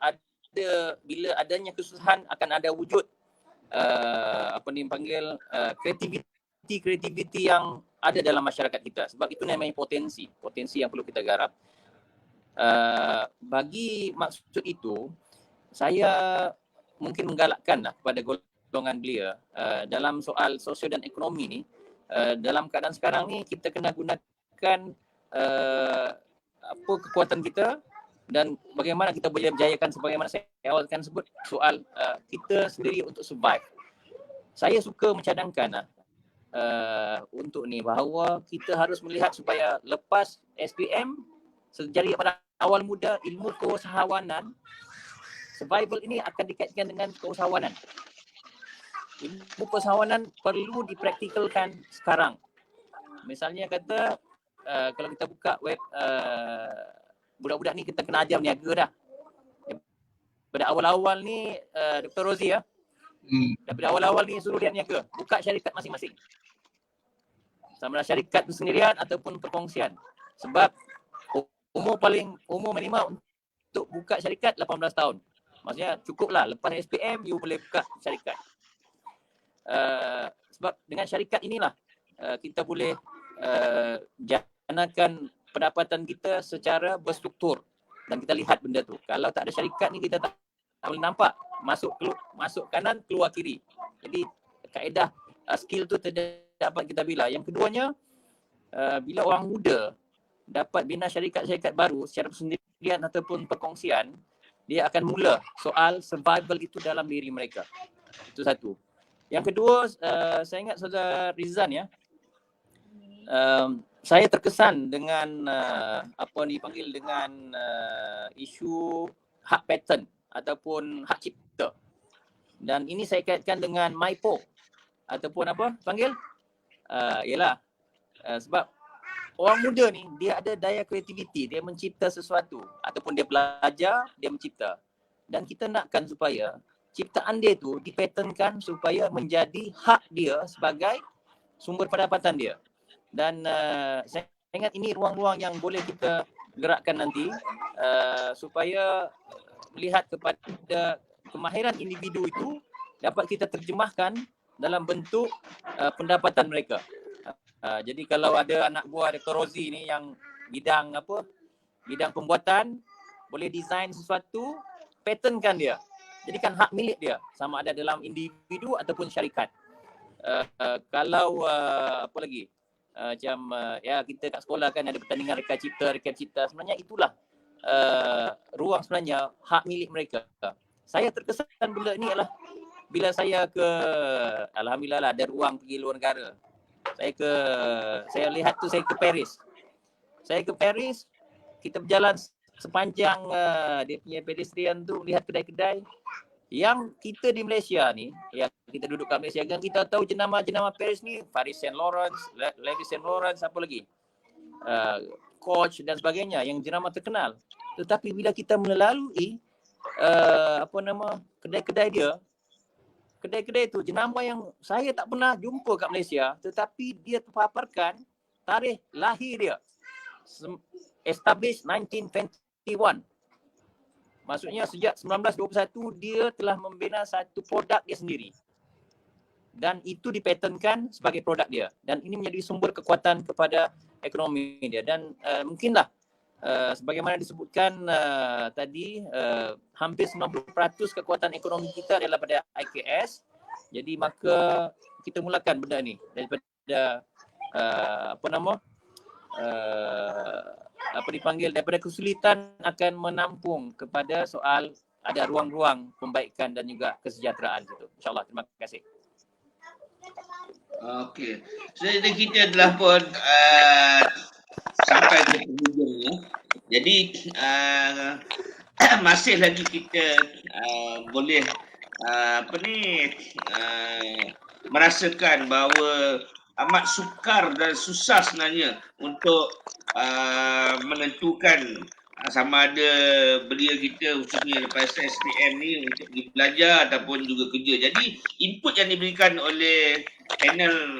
adanya kesusahan akan ada wujud kreativiti yang ada dalam masyarakat kita. Sebab itu namanya potensi yang perlu kita garap. Bagi maksud itu, saya mungkin menggalakkan kepada golongan belia dalam soal sosial dan ekonomi ni, dalam keadaan sekarang ni kita kena gunakan apa kekuatan kita dan bagaimana kita boleh berjayakan, sebagaimana saya awal kan sebut soal kita sendiri untuk survive. Saya suka mencadangkan untuk ni bahawa kita harus melihat supaya lepas SPM, sejari pada awal muda, ilmu keusahawanan, survival ini akan dikaitkan dengan keusahawanan. Ilmu keusahawanan perlu dipraktikalkan sekarang. Misalnya kata kalau kita buka web budak-budak ni kita kena ajar berniaga dah. Pada awal-awal ni Dr. Rozi daripada awal-awal ni suruh dia berniaga, buka syarikat masing-masing. Sama ada syarikat bersendirian ataupun perkongsian. Sebab umur minimum untuk buka syarikat 18 tahun. Maksudnya cukuplah lepas SPM you boleh buka syarikat. Sebab dengan syarikat inilah kita boleh janakan pendapatan kita secara berstruktur, dan kita lihat benda tu. Kalau tak ada syarikat ni kita tak boleh nampak masuk kanan keluar kiri. Jadi kaedah skill tu dapat kita bila. Yang keduanya, bila orang muda dapat bina syarikat-syarikat baru secara persendirian ataupun perkongsian, dia akan mula soal survival itu dalam diri mereka. Itu satu. Yang kedua, saya ingat Saudara Rizan ya, saya terkesan dengan dipanggil dengan isu hak patent ataupun hak cipta. Dan ini saya kaitkan dengan MIPO ataupun sebab orang muda ni dia ada daya kreativiti, dia mencipta sesuatu ataupun dia belajar, dia mencipta. Dan kita nakkan supaya ciptaan dia tu dipatentkan supaya menjadi hak dia sebagai sumber pendapatan dia. Dan saya ingat ini ruang-ruang yang boleh kita gerakkan nanti supaya melihat kepada kemahiran individu itu dapat kita terjemahkan dalam bentuk pendapatan mereka. Jadi kalau ada anak buah Dr. Rozi ni yang bidang pembuatan, boleh design sesuatu, patentkan dia. Jadikan hak milik dia, sama ada dalam individu ataupun syarikat. Kalau kita kat sekolah kan ada pertandingan reka cipta, sebenarnya itulah ruang sebenarnya hak milik mereka. Saya terkesan benda ni adalah bila saya alhamdulillah lah ada ruang pergi luar negara. Saya lihat tu saya ke Paris. Kita berjalan sepanjang dia punya pedestrian tu, lihat kedai-kedai yang kita di Malaysia ni, yang kita duduk kat Malaysia kan, kita tahu jenama Paris ni Paris Saint Laurent, Levi Saint Laurent, apa lagi, Coach dan sebagainya yang jenama terkenal. Tetapi bila kita melalui kedai-kedai tu, jenama yang saya tak pernah jumpa kat Malaysia, tetapi dia terpaparkan tarikh lahir dia, established 1921. Maksudnya sejak 1921 dia telah membina satu produk dia sendiri. Dan itu dipatentkan sebagai produk dia. Dan ini menjadi sumber kekuatan kepada ekonomi dia. Dan mungkinlah sebagaimana disebutkan tadi, hampir 90% kekuatan ekonomi kita adalah pada IKS. Jadi maka kita mulakan benda ni daripada daripada kesulitan akan menampung kepada soal ada ruang-ruang pembaikan dan juga kesejahteraan itu. InsyaAllah. Terima kasih. Okey. Jadi kita telah pun sampai ke penghujung ya. Jadi masih lagi kita boleh merasakan bahawa amat sukar dan susah sebenarnya untuk menentukan sama ada belia kita khususnya lepas SPM ni untuk pergi belajar ataupun juga kerja. Jadi input yang diberikan oleh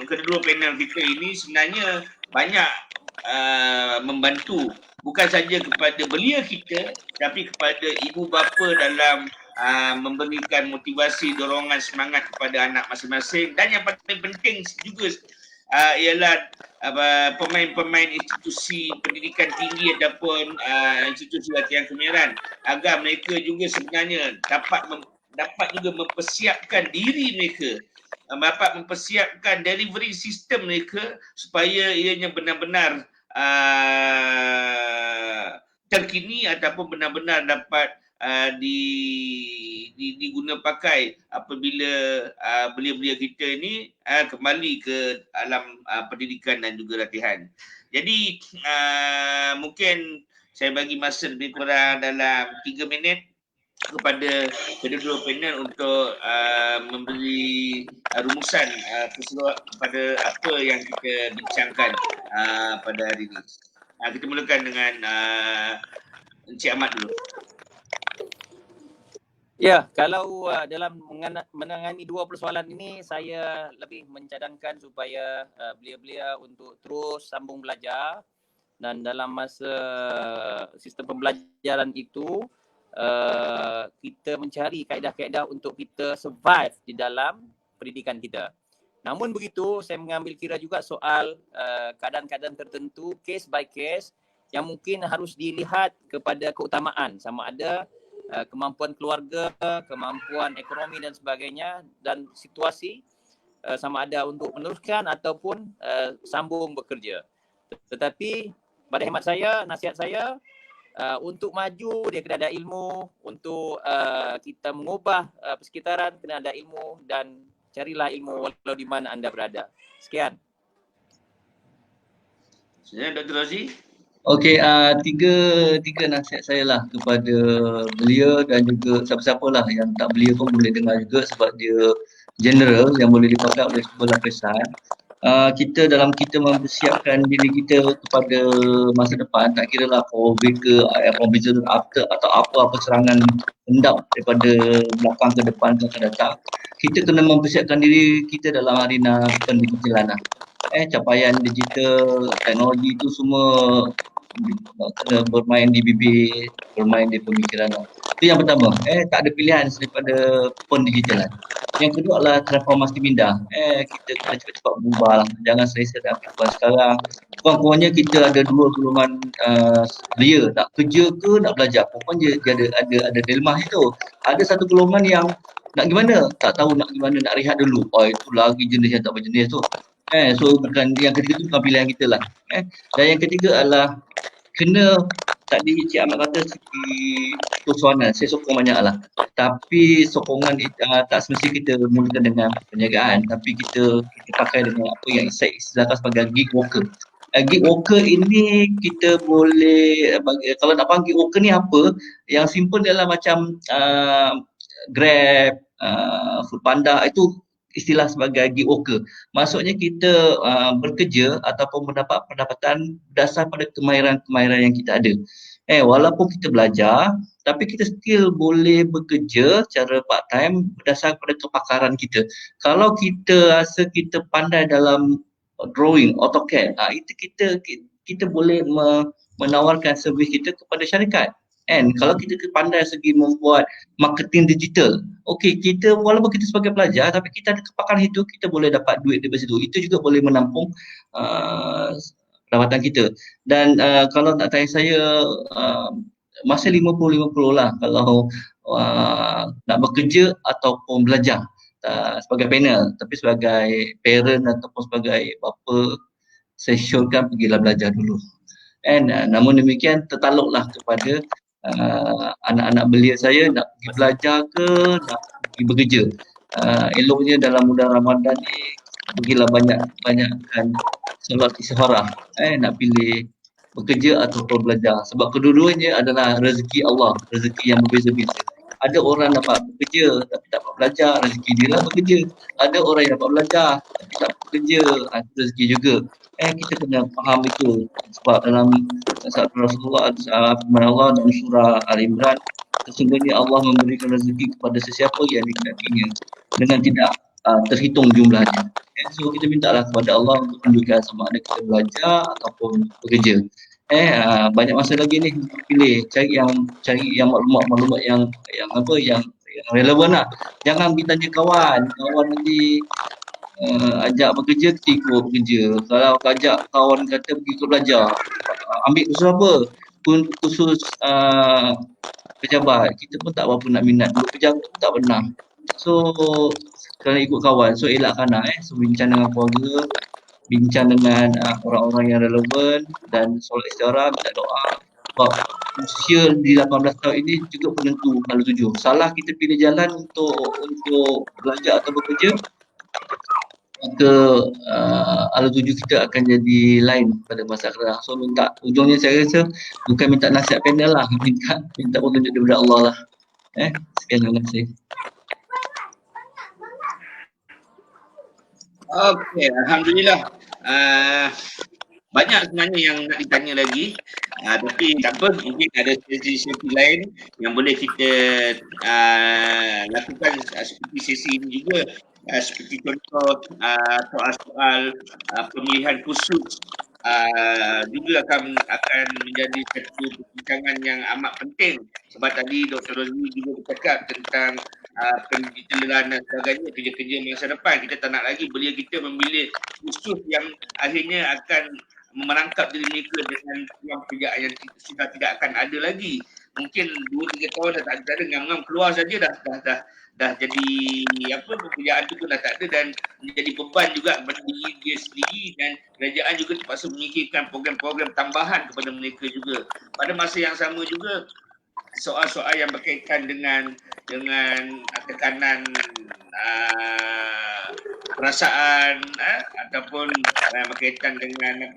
kedua panel kita ini sebenarnya banyak membantu bukan saja kepada belia kita tapi kepada ibu bapa dalam memberikan motivasi, dorongan, semangat kepada anak masing-masing. Dan yang paling penting juga ialah pemain-pemain institusi pendidikan tinggi ataupun institusi latihan kemahiran agar mereka juga sebenarnya dapat juga mempersiapkan diri mereka, dapat mempersiapkan delivery sistem mereka supaya ianya benar-benar terkini ataupun benar-benar dapat diguna pakai apabila belia-belia kita ini kembali ke alam pendidikan dan juga latihan. Jadi mungkin saya bagi masa lebih kurang dalam 3 minit kepada kedua-dua panel untuk memberi rumusan keseluruhan kepada apa yang kita bincangkan pada hari ini. Kita mulakan dengan Encik Ahmad dulu. Ya, kalau dalam menangani dua persoalan ini, saya lebih mencadangkan supaya belia-belia untuk terus sambung belajar, dan dalam masa sistem pembelajaran itu kita mencari kaedah-kaedah untuk kita survive di dalam pendidikan kita. Namun begitu, saya mengambil kira juga soal keadaan-keadaan tertentu, case by case, yang mungkin harus dilihat kepada keutamaan, sama ada kemampuan keluarga, kemampuan ekonomi dan sebagainya, dan situasi sama ada untuk meneruskan ataupun sambung bekerja. Tetapi pada hemat saya, nasihat saya, untuk maju dia kena ada ilmu, untuk kita mengubah persekitaran kena ada ilmu, dan carilah ilmu walau di mana anda berada. Sekian. Saya Dr. Rozi. Okey, tiga nasihat saya lah kepada belia dan juga siapa-siapa lah yang tak belia pun boleh dengar juga sebab dia general yang boleh dipakai oleh semua lapisan. Kita mempersiapkan diri kita kepada masa depan, tak kira lah COVID ke, COVID after atau apa serangan endap daripada belakang ke depan ke akan datang. Kita kena mempersiapkan diri kita dalam arena pendigitalan lah. Capaian digital, teknologi itu semua kena bermain di bibir, bermain di pemikiran. Itu yang pertama. Tak ada pilihan daripada pendigitalan. Yang kedua adalah transformasi minda. Kita kena cepat-cepat berubah lah. Jangan selesa dengan kehidupan sekarang. Kurang-kurangnya kita ada dua golongan belia, nak kerja ke nak belajar. Pokoknya dia ada dilema itu. Ada satu golongan yang nak gimana? Tak tahu nak gimana, nak rehat dulu. Itu lagi jenis yang tak berjenis tu. So bukan yang ketiga tu bukan pilihan kita lah. Dan yang ketiga adalah kena, tadi Cik Ahmad kata segi persoalan, saya sokong banyak lah. Tapi sokongan tak semestinya kita mulakan dengan perniagaan, tapi kita pakai dengan apa yang saya istilahkan sebagai gig worker. Gig worker ini kita boleh, kalau nak panggil worker ni apa, yang simple adalah macam Grab, Foodpanda, itu istilah sebagai gig worker. Maksudnya kita bekerja ataupun mendapat pendapatan berdasar pada kemahiran-kemahiran yang kita ada. Walaupun kita belajar, tapi kita still boleh bekerja secara part time berdasar pada kepakaran kita. Kalau kita rasa kita pandai dalam drawing, AutoCAD, itu kita boleh menawarkan servis kita kepada syarikat. Kalau kita pandai segi membuat marketing digital, kita walaupun kita sebagai pelajar tapi kita ada kepakaran itu, kita boleh dapat duit dari situ. Itu juga boleh menampung pendapatan kita. Dan kalau nak tanya saya, masih 50-50 lah kalau nak bekerja ataupun belajar sebagai panel. Tapi sebagai parent ataupun sebagai bapa, saya syorkan pergilah belajar dulu. Namun demikian tertaluklah kepada anak-anak belia saya nak pergi belajar ke nak pergi bekerja. Eloknya dalam bulan Ramadan ni pergilah banyakkan solat istikharah, nak pilih bekerja ataupun belajar, sebab kedua-duanya adalah rezeki Allah, rezeki yang berbeza-beza. Ada orang dapat bekerja tapi tak dapat belajar, rezeki dia lah bekerja. Ada orang yang dapat belajar tapi tak bekerja, rezeki juga. Kita kena faham itu, sebab dalam sabda Rasulullah, firman Allah dalam surah Al-Imran, sesungguhnya Allah memberikan rezeki kepada sesiapa yang dikehendakinya dengan tidak terhitung jumlahnya. So kita mintalah kepada Allah untuk tunjukkan sama ada kita belajar ataupun bekerja. Banyak masa lagi ni untuk pilih, cari yang maklumat yang relevan lah. Jangan pergi tanya kawan nanti ajak bekerja, kita ikut bekerja. Kalau ajak kawan kata pergi ikut belajar, ambil khusus apa? Khusus pejabat, kita pun tak berapa nak minat. Dulu pejabat pun tak pernah. So kerana ikut kawan, so elakkanlah so bincang dengan keluarga, bincang dengan orang-orang yang relevan, dan solat istikharah, minta doa. Sebab usia di 18 tahun ini juga penentu hala tujuh. Salah kita pilih jalan untuk belajar atau bekerja, maka hala tujuh kita akan jadi lain pada masa akan datang. So ujungnya saya rasa bukan minta nasihat panel lah, minta petunjuk daripada Allah lah. Sekian, terima kasih. Okey, alhamdulillah. Banyak sebenarnya yang nak ditanya lagi, tapi tak apa, mungkin ada sesi lain yang boleh kita lakukan seperti sesi ini juga, seperti contoh soal-soal pemilihan khusus juga akan menjadi satu perbincangan yang amat penting, sebab tadi Dr. Rozli juga bercakap tentang pendidikan dan sebagainya, kerja-kerja masa depan. Kita tak nak lagi belia kita memilih khusus yang akhirnya akan merangkap diri mereka dengan peluang pekerjaan yang sudah tidak akan ada lagi. Mungkin 2-3 tahun dah tak ada, ngam-ngam keluar saja dah jadi pekerjaan itu dah tak ada, dan menjadi beban juga kepada diri dia sendiri, dan kerajaan juga terpaksa memikirkan program-program tambahan kepada mereka juga. Pada masa yang sama juga, soal-soal yang berkaitan dengan tekanan perasaan ataupun berkaitan dengan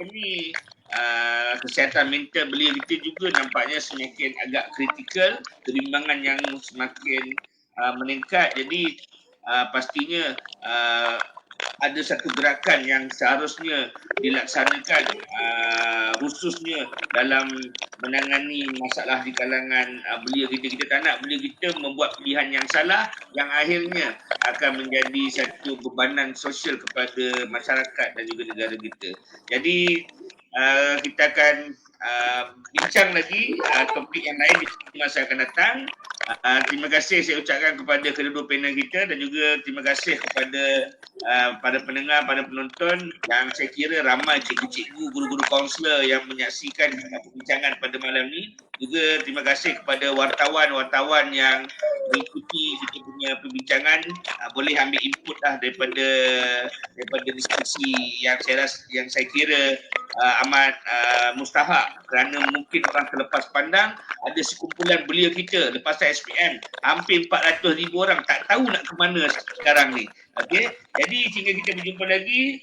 kesihatan mental belia kita juga nampaknya semakin agak kritikal, kebimbangan yang semakin meningkat. Jadi pastinya ada satu gerakan yang seharusnya dilaksanakan khususnya dalam menangani masalah di kalangan belia kita. Kita tak nak belia kita membuat pilihan yang salah yang akhirnya akan menjadi satu bebanan sosial kepada masyarakat dan juga negara kita. Jadi kita akan bincang lagi topik yang lain di masa akan datang. Terima kasih saya ucapkan kepada kedua panel kita, dan juga terima kasih kepada pada pendengar, pada penonton, yang saya kira ramai cikgu-cikgu, guru-guru kaunselor yang menyaksikan perbincangan pada malam ni. Juga terima kasih kepada wartawan-wartawan yang mengikuti kita punya perbincangan. Boleh ambil input lah daripada diskusi yang saya kira amat mustahak, kerana mungkin orang terlepas pandang ada sekumpulan belia kita lepas SPM hampir 400,000 orang tak tahu nak ke mana sekarang ni. Okey, jadi hingga kita berjumpa lagi,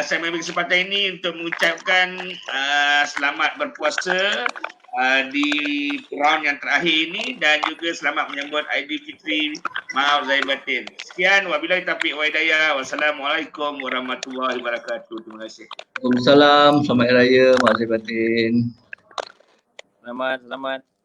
saya mengambil kesempatan ini untuk mengucapkan selamat berpuasa di round yang terakhir ini, dan juga selamat menyambut Aidilfitri, maaf zahir batin. Sekian, wabillahi taufiq wa hidayah. Wassalamualaikum warahmatullahi wabarakatuh. Terima kasih. Waalaikumsalam, selamat hari raya, maaf zahir batin. Selamat.